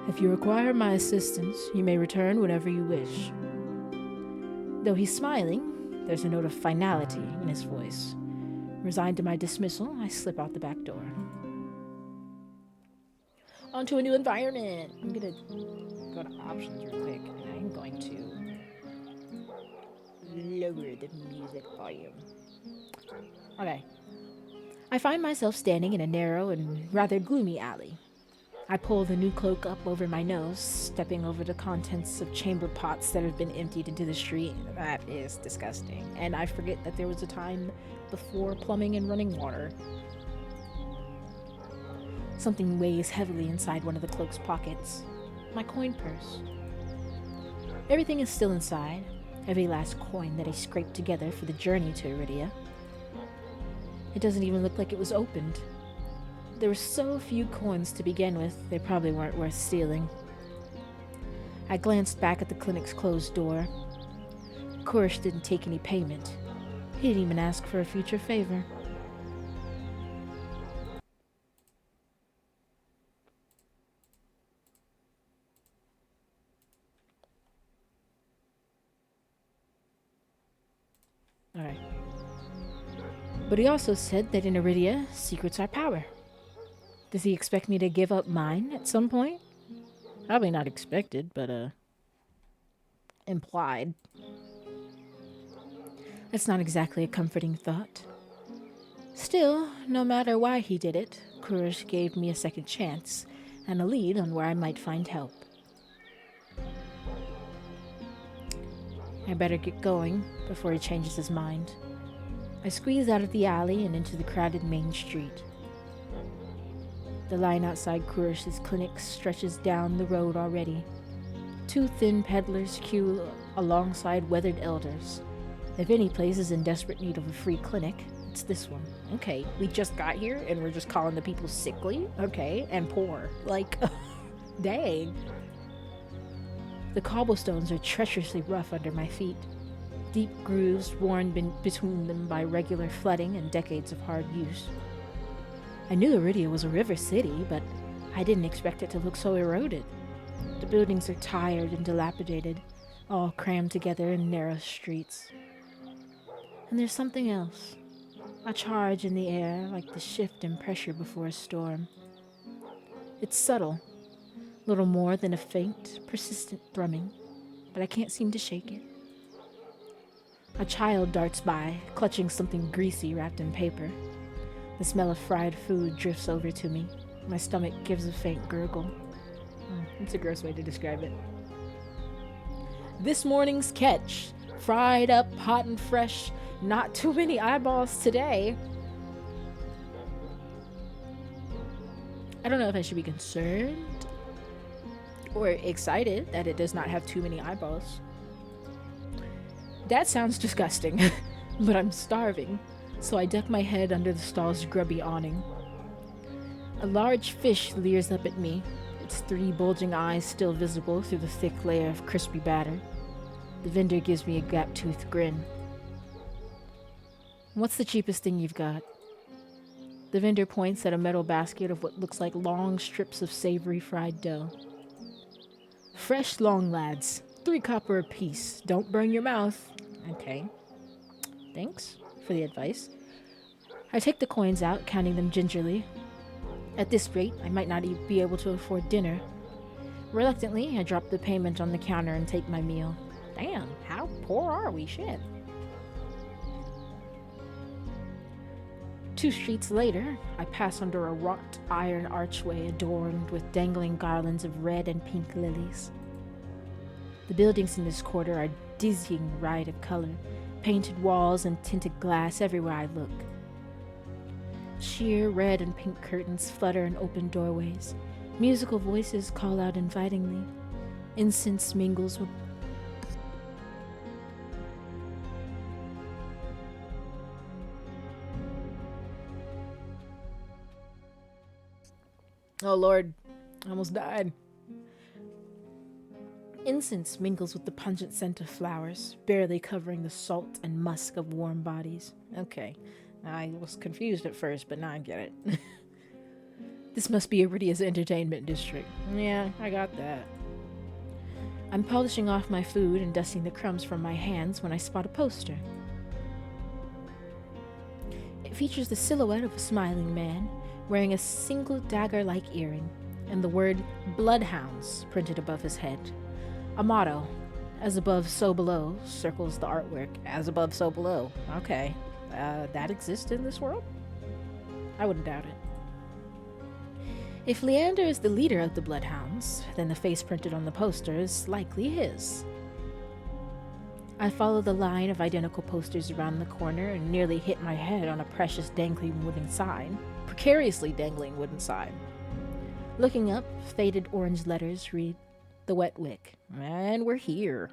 If you require my assistance, you may return whenever you wish. Though he's smiling, there's a note of finality in his voice. Resigned to my dismissal, I slip out the back door. Onto a new environment. I'm gonna go to options real quick, and I'm going to lower the music volume. Okay. I find myself standing in a narrow and rather gloomy alley. I pull the new cloak up over my nose, stepping over the contents of chamber pots that have been emptied into the street. That is disgusting. And I forget that there was a time before plumbing and running water. Something weighs heavily inside one of the cloak's pockets. My coin purse. Everything is still inside. Every last coin that I scraped together for the journey to Iridia. It doesn't even look like it was opened. There were so few coins to begin with, they probably weren't worth stealing. I glanced back at the clinic's closed door. Kurish didn't take any payment. He didn't even ask for a future favor. Alright. But he also said that in Iridia, secrets are power. Does he expect me to give up mine at some point? Probably not expected, but, implied. That's not exactly a comforting thought. Still, no matter why he did it, Kurish gave me a second chance, and a lead on where I might find help. I better get going before he changes his mind. I squeeze out of the alley and into the crowded main street. The line outside Kurish's clinic stretches down the road already. Two thin peddlers queue alongside weathered elders. If any place is in desperate need of a free clinic, it's this one. Okay, we just got here and we're just calling the people sickly? Okay, and poor. Like, dang. The cobblestones are treacherously rough under my feet. Deep grooves worn between them by regular flooding and decades of hard use. I knew Iridia was a river city, but I didn't expect it to look so eroded. The buildings are tired and dilapidated, all crammed together in narrow streets. And there's something else. A charge in the air, like the shift in pressure before a storm. It's subtle, little more than a faint, persistent thrumming, but I can't seem to shake it. A child darts by, clutching something greasy wrapped in paper. The smell of fried food drifts over to me. My stomach gives a faint gurgle. It's a gross way to describe it. This morning's catch. Fried up, hot and fresh. Not too many eyeballs today. I don't know if I should be concerned or excited that it does not have too many eyeballs. That sounds disgusting, but I'm starving. So I duck my head under the stall's grubby awning. A large fish leers up at me, its three bulging eyes still visible through the thick layer of crispy batter. The vendor gives me a gap-toothed grin. What's the cheapest thing you've got? The vendor points at a metal basket of what looks like long strips of savory fried dough. Fresh long, lads. 3 copper apiece. Don't burn your mouth. Okay. Thanks for the advice. I take the coins out, counting them gingerly. At this rate, I might not even be able to afford dinner. Reluctantly, I drop the payment on the counter and take my meal. Damn, how poor are we? Shit. 2 streets later, I pass under a wrought iron archway adorned with dangling garlands of red and pink lilies. The buildings in this quarter are a dizzying riot of color, painted walls and tinted glass everywhere I look. Sheer red and pink curtains flutter in open doorways. Musical voices call out invitingly. Incense mingles with Oh Lord, I almost died. Incense mingles with the pungent scent of flowers, barely covering the salt and musk of warm bodies. Okay, I was confused at first, but now I get it. This must be Iridia's entertainment district. Yeah, I got that. I'm polishing off my food and dusting the crumbs from my hands when I spot a poster. It features the silhouette of a smiling man wearing a single dagger-like earring and the word Bloodhounds printed above his head. A motto, as above, so below, circles the artwork. As above, so below. Okay. That exists in this world? I wouldn't doubt it. If Leander is the leader of the Bloodhounds, then the face printed on the poster is likely his. I follow the line of identical posters around the corner and nearly hit my head on a precious dangling wooden sign. Precariously dangling wooden sign. Looking up, faded orange letters read, "The Wet Wick." And we're here.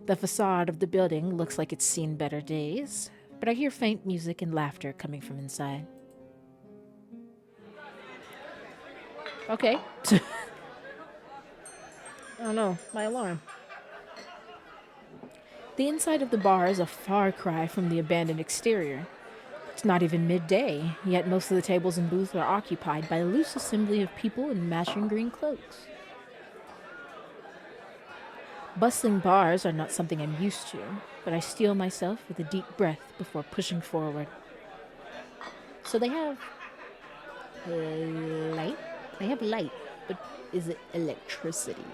The facade of the building looks like it's seen better days, but I hear faint music and laughter coming from inside. Okay. Oh no, my alarm. The inside of the bar is a far cry from the abandoned exterior. It's not even midday, yet most of the tables and booths are occupied by a loose assembly of people in matching green cloaks. Bustling bars are not something I'm used to, but I steel myself with a deep breath before pushing forward. So they have light? They have light, but is it electricity?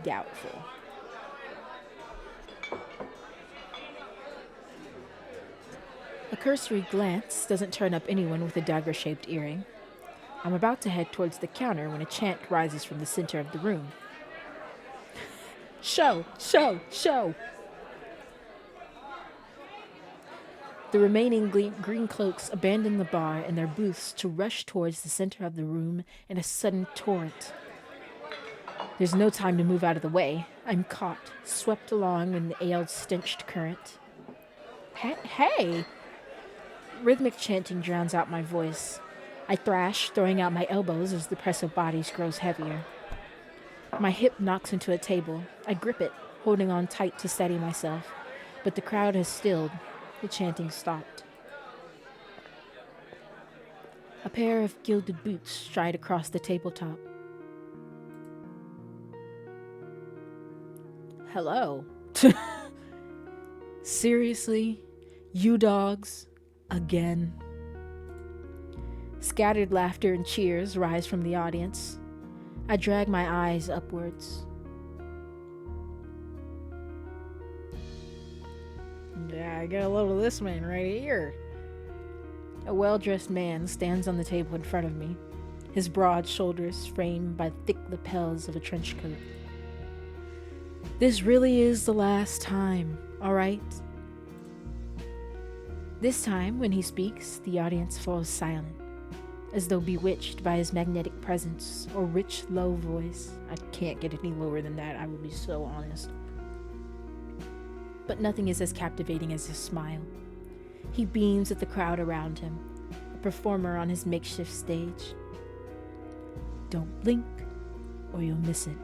Doubtful. A cursory glance doesn't turn up anyone with a dagger-shaped earring. I'm about to head towards the counter when a chant rises from the center of the room. Show! Show! Show! The remaining green cloaks abandon the bar and their booths to rush towards the center of the room in a sudden torrent. There's no time to move out of the way. I'm caught, swept along in the ale-stenched current. Hey! Rhythmic chanting drowns out my voice. I thrash, throwing out my elbows as the press of bodies grows heavier. My hip knocks into a table. I grip it, holding on tight to steady myself. But the crowd has stilled. The chanting stopped. A pair of gilded boots stride across the tabletop. Hello. Seriously? You dogs? Again? Scattered laughter and cheers rise from the audience. I drag my eyes upwards. Yeah, I get a load of this man right here. A well-dressed man stands on the table in front of me, his broad shoulders framed by thick lapels of a trench coat. This really is the last time, all right? This time, when he speaks, the audience falls silent, as though bewitched by his magnetic presence or rich, low voice. I can't get any lower than that, I will be so honest. But nothing is as captivating as his smile. He beams at the crowd around him, a performer on his makeshift stage. Don't blink, or you'll miss it.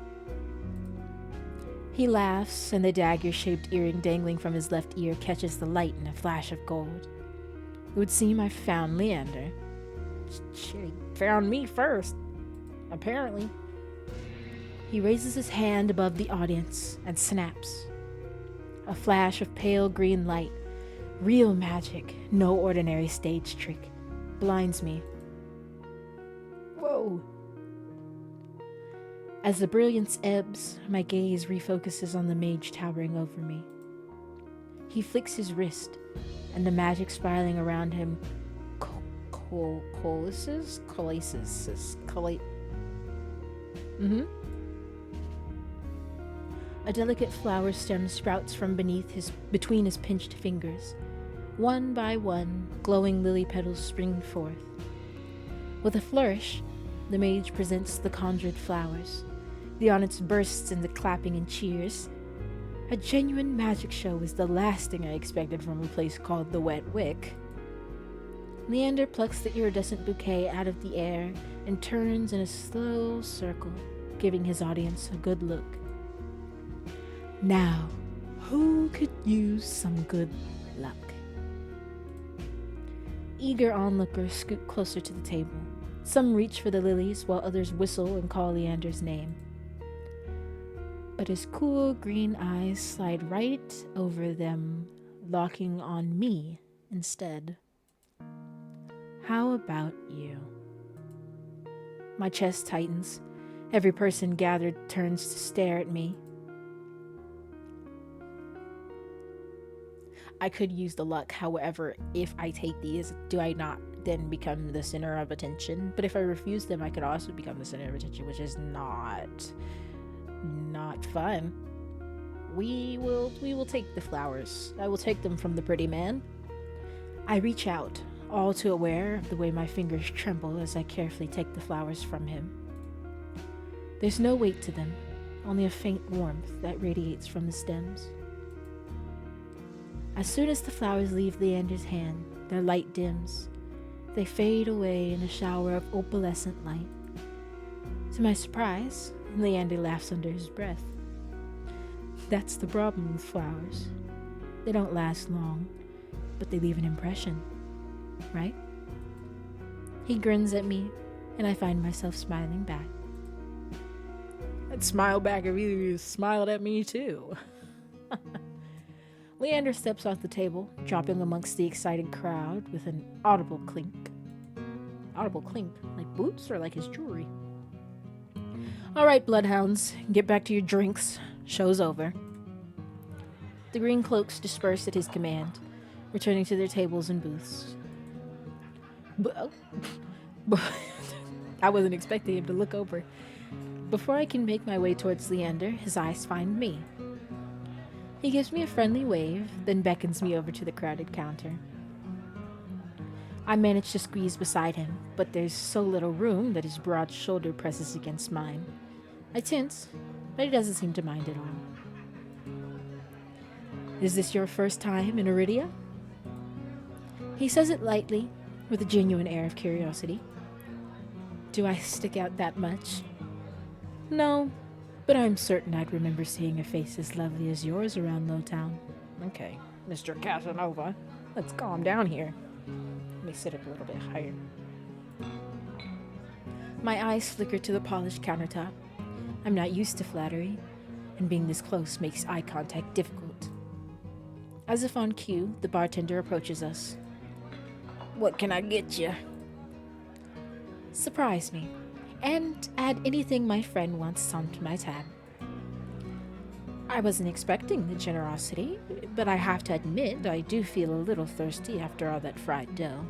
He laughs, and the dagger-shaped earring dangling from his left ear catches the light in a flash of gold. It would seem I found Leander. She found me first, apparently. He raises his hand above the audience and snaps. A flash of pale green light, real magic, no ordinary stage trick, blinds me. Whoa! As the brilliance ebbs, my gaze refocuses on the mage towering over me. He flicks his wrist, and the magic spiraling around him coalesces. A delicate flower stem sprouts from between his pinched fingers. One by one, glowing lily petals spring forth. With a flourish, the mage presents the conjured flowers. The onyx bursts into clapping and cheers. A genuine magic show is the last thing I expected from a place called the Wet Wick. Leander plucks the iridescent bouquet out of the air and turns in a slow circle, giving his audience a good look. Now, who could use some good luck? Eager onlookers scoot closer to the table. Some reach for the lilies, while others whistle and call Leander's name. But his cool green eyes slide right over them, locking on me instead. How about you? My chest tightens. Every person gathered turns to stare at me. I could use the luck, however, if I take these, do I not then become the center of attention? But if I refuse them, I could also become the center of attention, which is not fun. We will take the flowers. I will take them from the pretty man. I reach out, all too aware of the way my fingers tremble as I carefully take the flowers from him. There's no weight to them, only a faint warmth that radiates from the stems. As soon as the flowers leave Leander's hand, their light dims. They fade away in a shower of opalescent light. To my surprise, Leander laughs under his breath. That's the problem with flowers. They don't last long, but they leave an impression, right? He grins at me, and I find myself smiling back. I'd smile back if you smiled at me too. Leander steps off the table, dropping amongst the excited crowd with an audible clink. Audible clink? Like boots or like his jewelry? All right, bloodhounds, get back to your drinks. Show's over. The green cloaks disperse at his command, returning to their tables and booths. I wasn't expecting him to look over. Before I can make my way towards Leander, his eyes find me. He gives me a friendly wave, then beckons me over to the crowded counter. I manage to squeeze beside him, but there's so little room that his broad shoulder presses against mine. I tense, but he doesn't seem to mind at all. Is this your first time in Iridia? He says it lightly, with a genuine air of curiosity. Do I stick out that much? No, but I'm certain I'd remember seeing a face as lovely as yours around Lowtown. Okay, Mr. Casanova, let's calm down here. Let me sit up a little bit higher. My eyes flicker to the polished countertop. I'm not used to flattery, and being this close makes eye contact difficult. As if on cue, the bartender approaches us. What can I get you? Surprise me, and add anything my friend wants onto my tab. I wasn't expecting the generosity, but I have to admit I do feel a little thirsty after all that fried dough.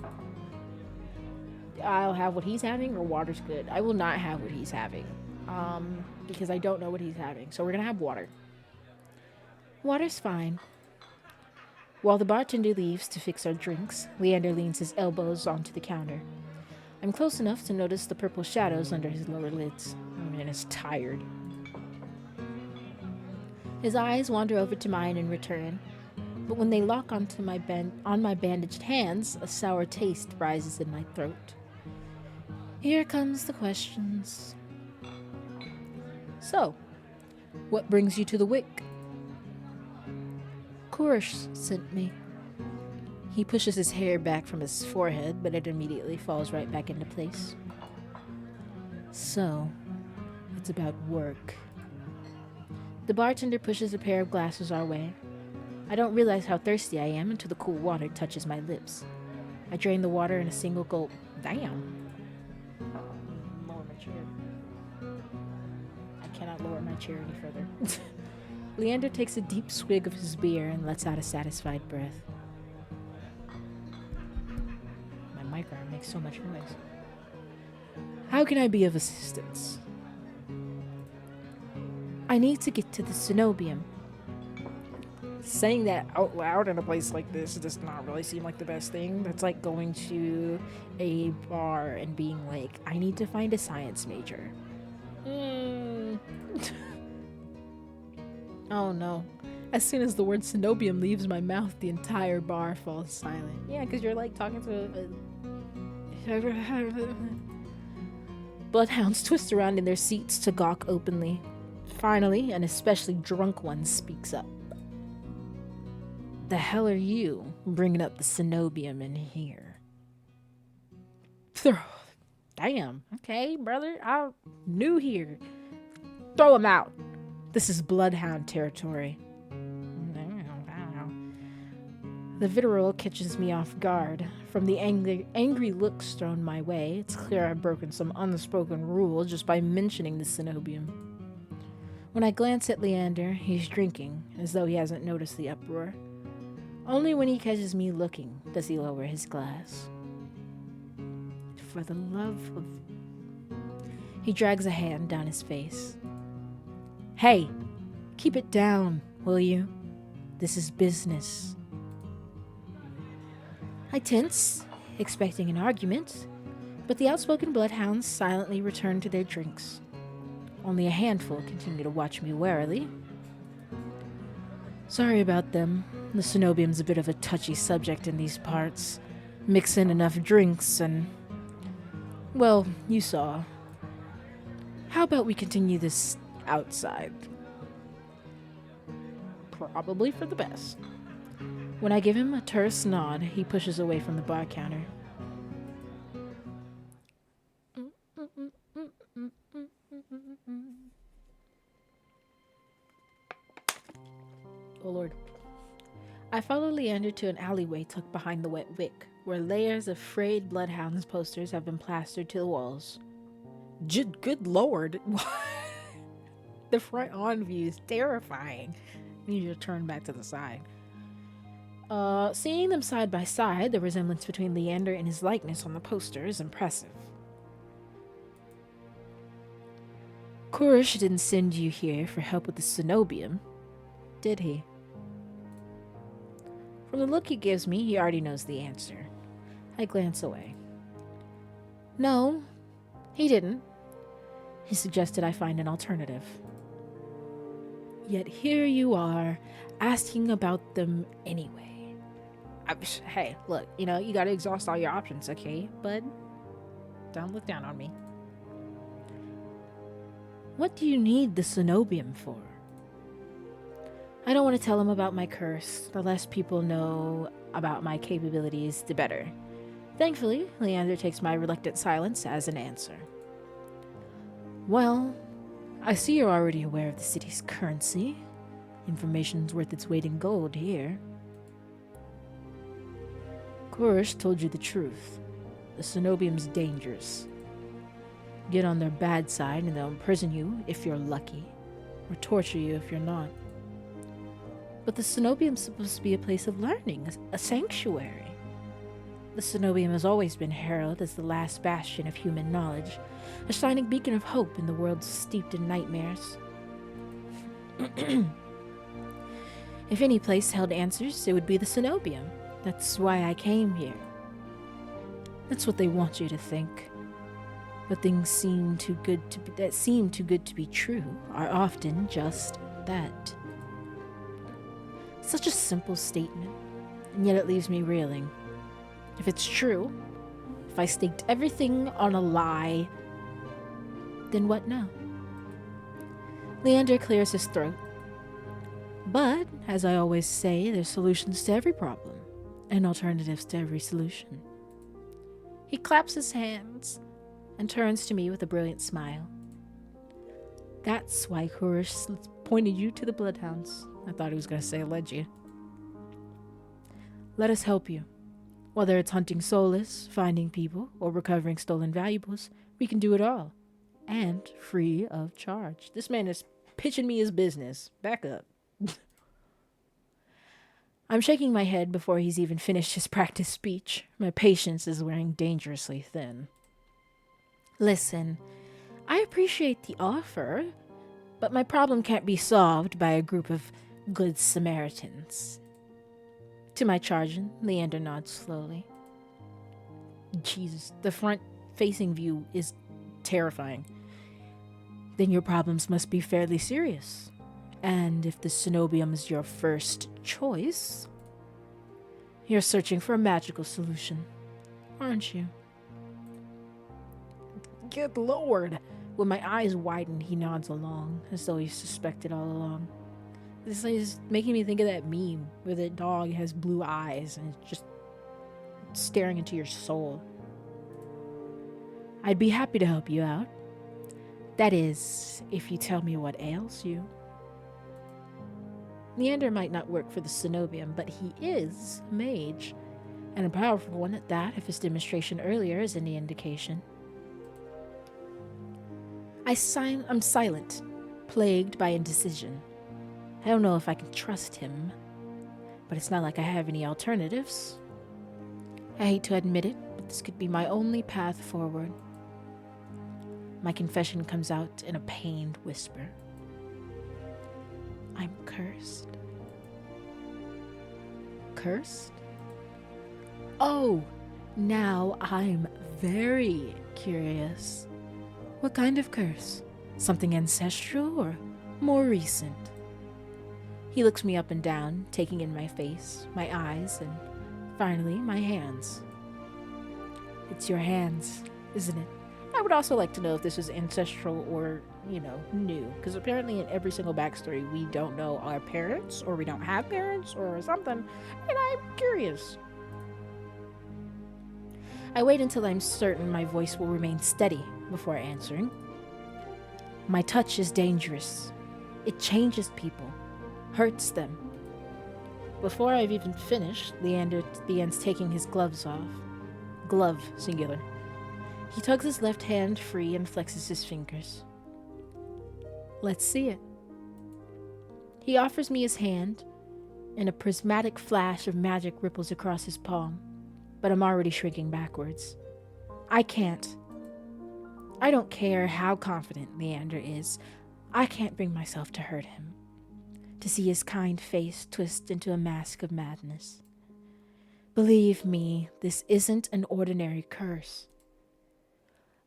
I'll have what he's having, or water's good. I will not have what he's having, because I don't know what he's having, so we're gonna have water. Water's fine. While the bartender leaves to fix our drinks, Leander leans his elbows onto the counter. I'm close enough to notice the purple shadows under his lower lids. My man is tired. His eyes wander over to mine in return, but when they lock onto on my bandaged hands, a sour taste rises in my throat. Here comes the questions. So, what brings you to the Wick? Korish sent me. He pushes his hair back from his forehead, but it immediately falls right back into place. So, it's about work. The bartender pushes a pair of glasses our way. I don't realize how thirsty I am until the cool water touches my lips. I drain the water in a single gulp. Damn. Lower my chair. I cannot lower my chair any further. Leander takes a deep swig of his beer and lets out a satisfied breath. My microphone makes so much noise. How can I be of assistance? I need to get to the Cenobium. Saying that out loud in a place like this does not really seem like the best thing. That's like going to a bar and being like, I need to find a science major. Oh no. As soon as the word Cenobium leaves my mouth, the entire bar falls silent. Yeah, because you're like talking to Bloodhounds twist around in their seats to gawk openly. Finally, an especially drunk one speaks up. The hell are you bringing up the Cenobium in here? Damn. Okay, brother. I'm new here. Throw him out. This is Bloodhound territory. The vitriol catches me off guard. From the angry looks thrown my way, it's clear I've broken some unspoken rule just by mentioning the Cenobium. When I glance at Leander, he's drinking, as though he hasn't noticed the uproar. Only when he catches me looking does he lower his glass. For the love of... He drags a hand down his face. Hey, keep it down, will you? This is business. I tense, expecting an argument, but the outspoken bloodhounds silently return to their drinks. Only a handful continue to watch me warily. Sorry about them. The Cenobium's a bit of a touchy subject in these parts. Mix in enough drinks and... Well, you saw. How about we continue this outside? Probably for the best. When I give him a terse nod, he pushes away from the bar counter. Oh Lord. I follow Leander to an alleyway tucked behind the wet wick, where layers of frayed bloodhounds posters have been plastered to the walls. Good lord. The front on view is terrifying. You need to turn back to the side. Seeing them side by side, the resemblance between Leander and his likeness on the poster is impressive. Koresh didn't send you here for help with the Cenobium, did he? From the look he gives me, he already knows the answer. I glance away. No, he didn't. He suggested I find an alternative. Yet here you are, asking about them anyway. Hey, look, you gotta exhaust all your options, okay, bud? Don't look down on me. What do you need the Cenobium for? I don't want to tell him about my curse. The less people know about my capabilities, the better. Thankfully, Leander takes my reluctant silence as an answer. Well, I see you're already aware of the city's currency. Information's worth its weight in gold here. Koresh told you the truth. The Cenobium's dangerous. Get on their bad side and they'll imprison you if you're lucky, or torture you if you're not. But the Cenobium's supposed to be a place of learning, a sanctuary. The Cenobium has always been heralded as the last bastion of human knowledge, a shining beacon of hope in the world steeped in nightmares. If any place held answers, it would be the Cenobium. That's why I came here. That's what they want you to think. But things seem too good to be true are often just that. Such a simple statement, and yet it leaves me reeling. If it's true, if I staked everything on a lie, then what now? Leander clears his throat. But, as I always say, there's solutions to every problem, and alternatives to every solution. He claps his hands and turns to me with a brilliant smile. That's why Koresh pointed you to the Bloodhounds. I thought he was going to say led you. Let us help you. Whether it's hunting Solus, finding people, or recovering stolen valuables, we can do it all. And free of charge. This man is pitching me his business. Back up. I'm shaking my head before he's even finished his practice speech. My patience is wearing dangerously thin. Listen, I appreciate the offer, But my problem can't be solved by a group of good Samaritans. To my charging, Leander nods slowly. Jesus, the front-facing view is terrifying. Then your problems must be fairly serious. And if the cenobium is your first choice, you're searching for a magical solution, aren't you? Good Lord! With my eyes widened, he nods along, as though he suspected all along. This is making me think of that meme where the dog has blue eyes and it's just staring into your soul. I'd be happy to help you out. That is, if you tell me what ails you. Leander might not work for the cenobium, but he is a mage, and a powerful one at that, if his demonstration earlier is any indication. I'm silent, plagued by indecision. I don't know if I can trust him, but it's not like I have any alternatives. I hate to admit it, but this could be my only path forward. My confession comes out in a pained whisper. I'm cursed. Cursed? Oh, now I'm very curious. What kind of curse? Something ancestral or more recent? He looks me up and down, taking in my face, my eyes, and finally my hands. It's your hands, isn't it? I would also like to know if this is ancestral or, new. Because apparently in every single backstory, we don't know our parents, or we don't have parents, or something. And I'm curious. I wait until I'm certain my voice will remain steady before answering. My touch is dangerous. It changes people, hurts them. Before I've even finished, Leander begins taking his gloves off. Glove, singular. He tugs his left hand free and flexes his fingers. Let's see it. He offers me his hand, and a prismatic flash of magic ripples across his palm, but I'm already shrinking backwards. I can't. I don't care how confident Leander is. I can't bring myself to hurt him, to see his kind face twist into a mask of madness. Believe me, this isn't an ordinary curse.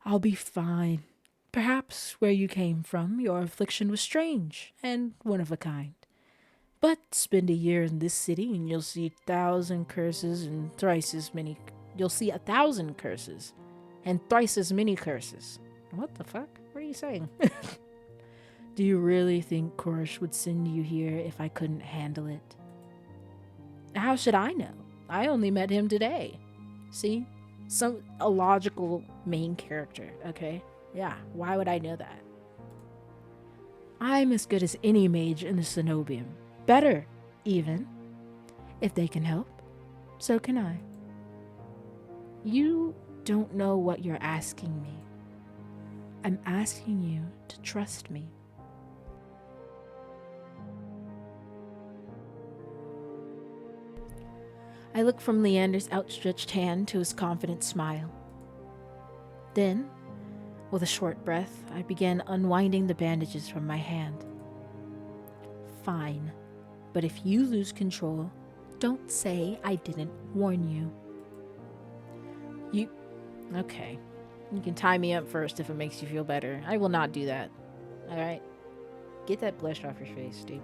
I'll be fine. Perhaps where you came from, your affliction was strange and one of a kind. But spend a year in this city and you'll see 1,000 curses and thrice as many. You'll see 1,000 curses and thrice as many curses. What the fuck? What are you saying? Do you really think Korish would send you here if I couldn't handle it? How should I know? I only met him today. See? A logical main character, okay? Yeah, why would I know that? I'm as good as any mage in the cenobium. Better, even. If they can help, so can I. You don't know what you're asking me. I'm asking you to trust me. I look from Leander's outstretched hand to his confident smile. Then, with a short breath, I began unwinding the bandages from my hand. Fine, but if you lose control, don't say I didn't warn you. Okay. You can tie me up first if it makes you feel better. I will not do that. Alright? Get that blush off your face, dude.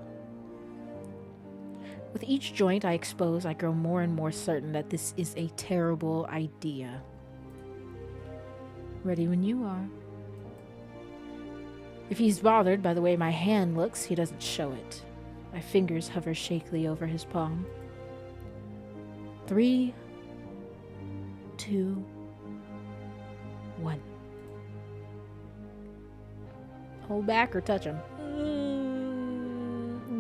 With each joint I expose, I grow more and more certain that this is a terrible idea. Ready when you are. If he's bothered by the way my hand looks, he doesn't show it. My fingers hover shakily over his palm. 3, 2, 1. Hold back or touch him.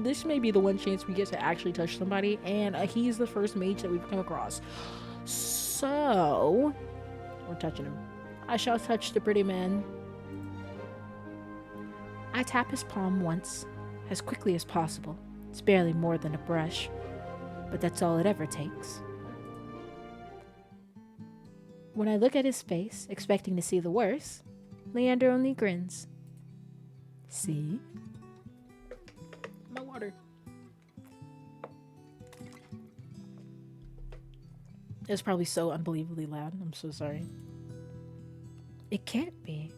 This may be the one chance we get to actually touch somebody, and he's the first mage that we've come across. So, we're touching him. I shall touch the pretty man. I tap his palm once, as quickly as possible. It's barely more than a brush, but that's all it ever takes. When I look at his face, expecting to see the worst, Leander only grins. See? My water. It's probably so unbelievably loud. I'm so sorry. It can't be.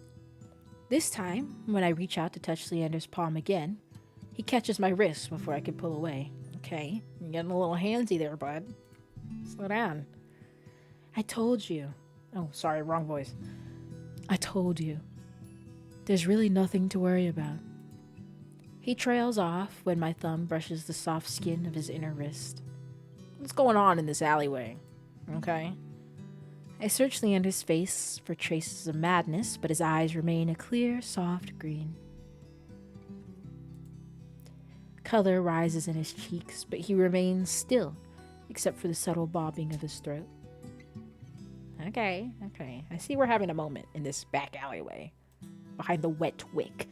This time, when I reach out to touch Leander's palm again, he catches my wrist before I can pull away. Okay, you're getting a little handsy there, bud. Slow down. I told you. Oh, sorry, wrong voice. I told you. There's really nothing to worry about. He trails off when my thumb brushes the soft skin of his inner wrist. What's going on in this alleyway? Okay. I search Leander's face for traces of madness, but his eyes remain a clear, soft green. Color rises in his cheeks, but he remains still, except for the subtle bobbing of his throat. Okay. I see we're having a moment in this back alleyway, behind the wet wick.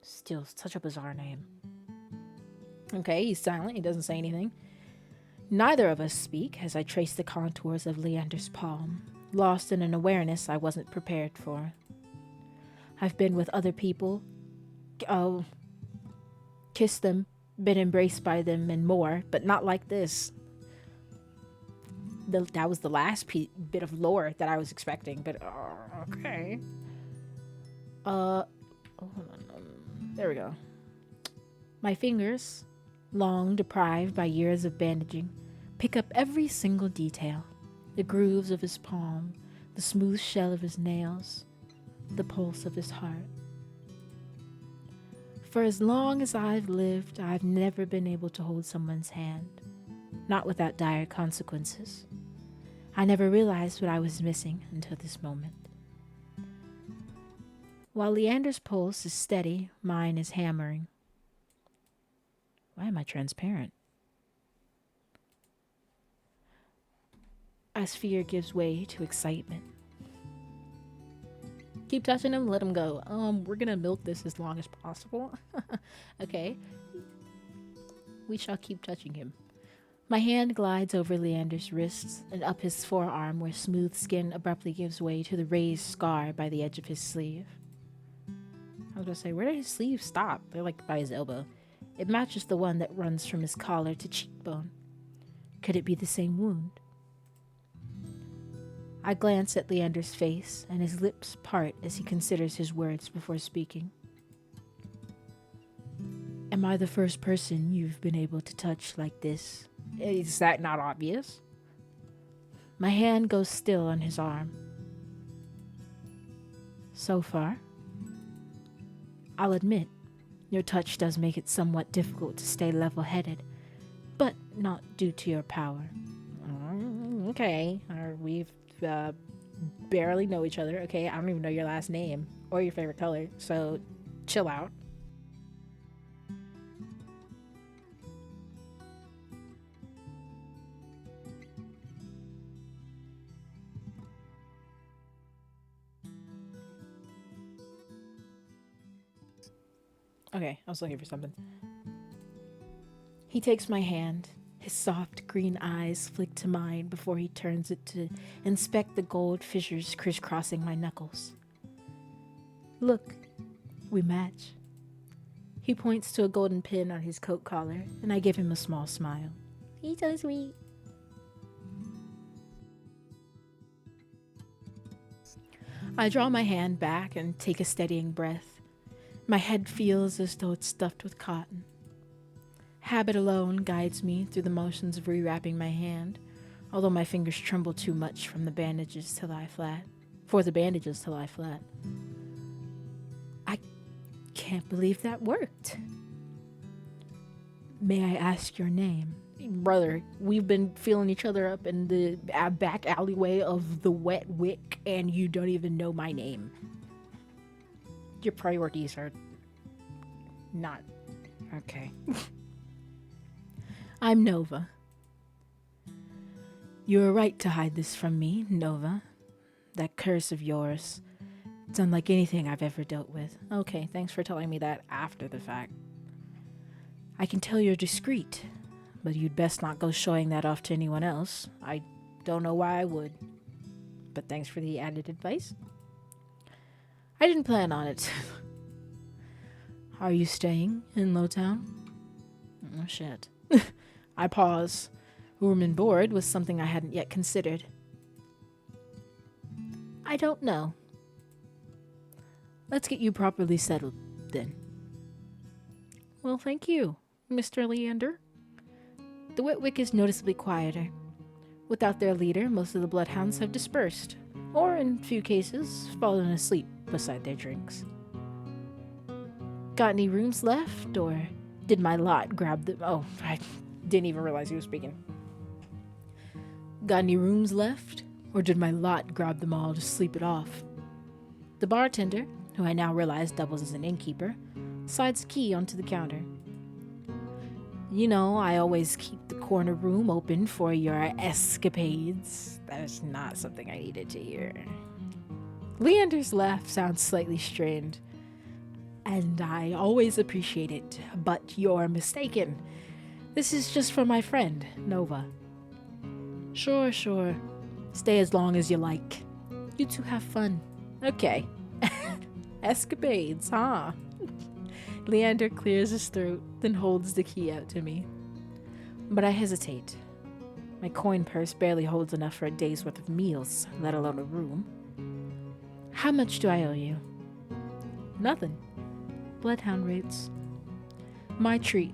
Still, such a bizarre name. Okay, he's silent. He doesn't say anything. Neither of us speak as I trace the contours of Leander's palm, lost in an awareness I wasn't prepared for. I've been with other people. Kissed them, been embraced by them, and more, but not like this. That was the last bit of lore that I was expecting, but okay. Hold on. There we go. My fingers, long deprived by years of bandaging, pick up every single detail. The grooves of his palm, the smooth shell of his nails, the pulse of his heart. For as long as I've lived, I've never been able to hold someone's hand, not without dire consequences. I never realized what I was missing until this moment. While Leander's pulse is steady, mine is hammering. Why am I transparent? As fear gives way to excitement. Keep touching him, let him go. We're gonna milk this as long as possible. Okay. We shall keep touching him. My hand glides over Leander's wrists and up his forearm where smooth skin abruptly gives way to the raised scar by the edge of his sleeve. I was gonna say, where did his sleeve stop? They're like by his elbow. It matches the one that runs from his collar to cheekbone. Could it be the same wound? I glance at Leander's face, and his lips part as he considers his words before speaking. Am I the first person you've been able to touch like this? Is that not obvious? My hand goes still on his arm. So far. I'll admit, your touch does make it somewhat difficult to stay level-headed, but not due to your power. Okay, we've barely know each other. Okay, I don't even know your last name or your favorite color, so chill out. Okay, I was looking for something. He takes my hand. His soft green eyes flick to mine before he turns it to inspect the gold fissures crisscrossing my knuckles. Look, we match. He points to a golden pin on his coat collar, and I give him a small smile. He's so sweet. I draw my hand back and take a steadying breath. My head feels as though it's stuffed with cotton. Habit alone guides me through the motions of rewrapping my hand, although my fingers tremble too much for the bandages to lie flat. I can't believe that worked. May I ask your name? Brother, we've been feeling each other up in the back alleyway of the wet wick, and you don't even know my name. Your priorities are not okay. I'm Nova. You were right to hide this from me, Nova. That curse of yours. It's unlike anything I've ever dealt with. Okay, thanks for telling me that after the fact. I can tell you're discreet, but you'd best not go showing that off to anyone else. I don't know why I would. But thanks for the added advice. I didn't plan on it. Are you staying in Lowtown? Oh, shit. I pause. Room and board was something I hadn't yet considered. I don't know. Let's get you properly settled, then. Well, thank you, Mr. Leander. The Witwick is noticeably quieter. Without their leader, most of the bloodhounds have dispersed, or in few cases, fallen asleep beside their drinks. Got any rooms left, or did my lot grab them? Oh, I didn't even realize he was speaking. Got any rooms left, or did my lot grab them all to sleep it off? The bartender, who I now realize doubles as an innkeeper, slides a key onto the counter. You know, I always keep the corner room open for your escapades. That is not something I needed to hear. Leander's laugh sounds slightly strained. And I always appreciate it, but you're mistaken. This is just for my friend, Nova. Sure. Stay as long as you like. You two have fun. Okay. Escapades, huh? Leander clears his throat, then holds the key out to me. But I hesitate. My coin purse barely holds enough for a day's worth of meals, let alone a room. How much do I owe you? Nothing. Bloodhound rates. My treat,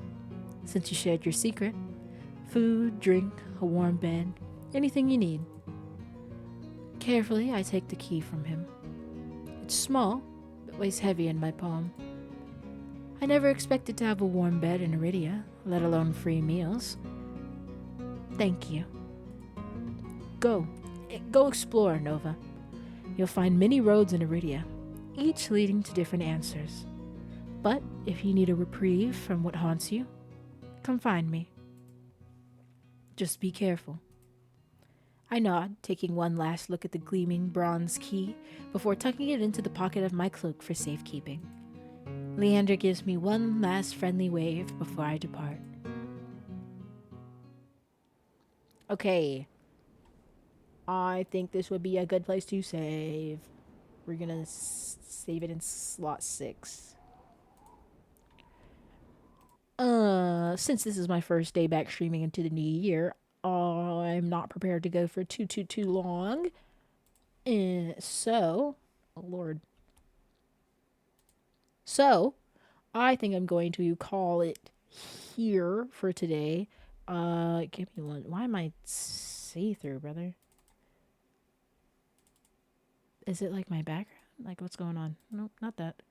since you shared your secret. Food, drink, a warm bed, anything you need. Carefully, I take the key from him. It's small, but weighs heavy in my palm. I never expected to have a warm bed in Iridia, let alone free meals. Thank you. Go explore, Nova. You'll find many roads in Iridia, each leading to different answers. But if you need a reprieve from what haunts you, come find me. Just be careful. I nod, taking one last look at the gleaming bronze key before tucking it into the pocket of my cloak for safekeeping. Leander gives me one last friendly wave before I depart. Okay. I think this would be a good place to save. We're gonna save it in slot 6. Since this is my first day back streaming into the new year, I'm not prepared to go for too long. And so, oh Lord. So, I think I'm going to call it here for today. Give me one. Why am I see-through, brother? Is it like my background? Like, what's going on? Nope, not that.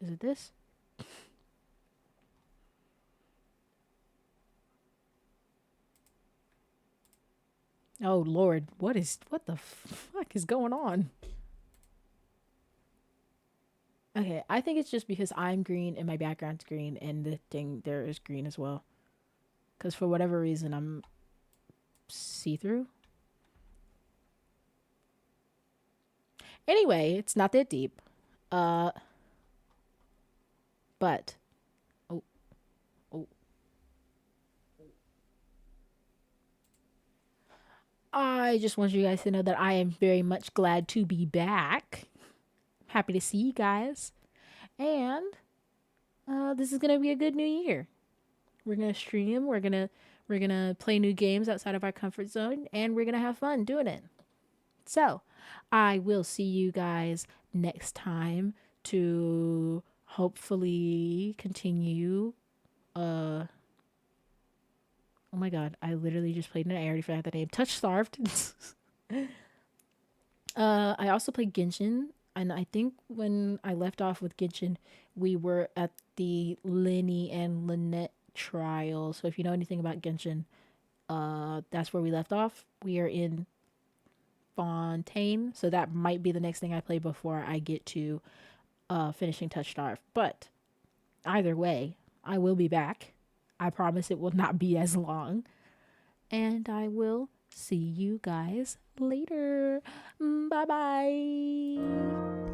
Is it this? Oh Lord, what the fuck is going on? Okay, I think it's just because I'm green and my background's green and the thing there is green as well. Because for whatever reason, I'm see-through. Anyway, it's not that deep. But oh. I just want you guys to know that I am very much glad to be back. Happy to see you guys. And this is gonna be a good new year. We're gonna stream, we're gonna play new games outside of our comfort zone, and we're gonna have fun doing it. So I will see you guys next time to hopefully continue. Oh my god, I literally just played, and I already forgot the name. Touch Starved. I also played Genshin, and I think when I left off with Genshin, we were at the Lenny and Lynette trial. So if you know anything about Genshin, that's where we left off. We are in Fontaine, so that might be the next thing I play before I get to finishing Touch Starved. But either way, I will be back. I promise it will not be as long. And I will see you guys later. Bye bye.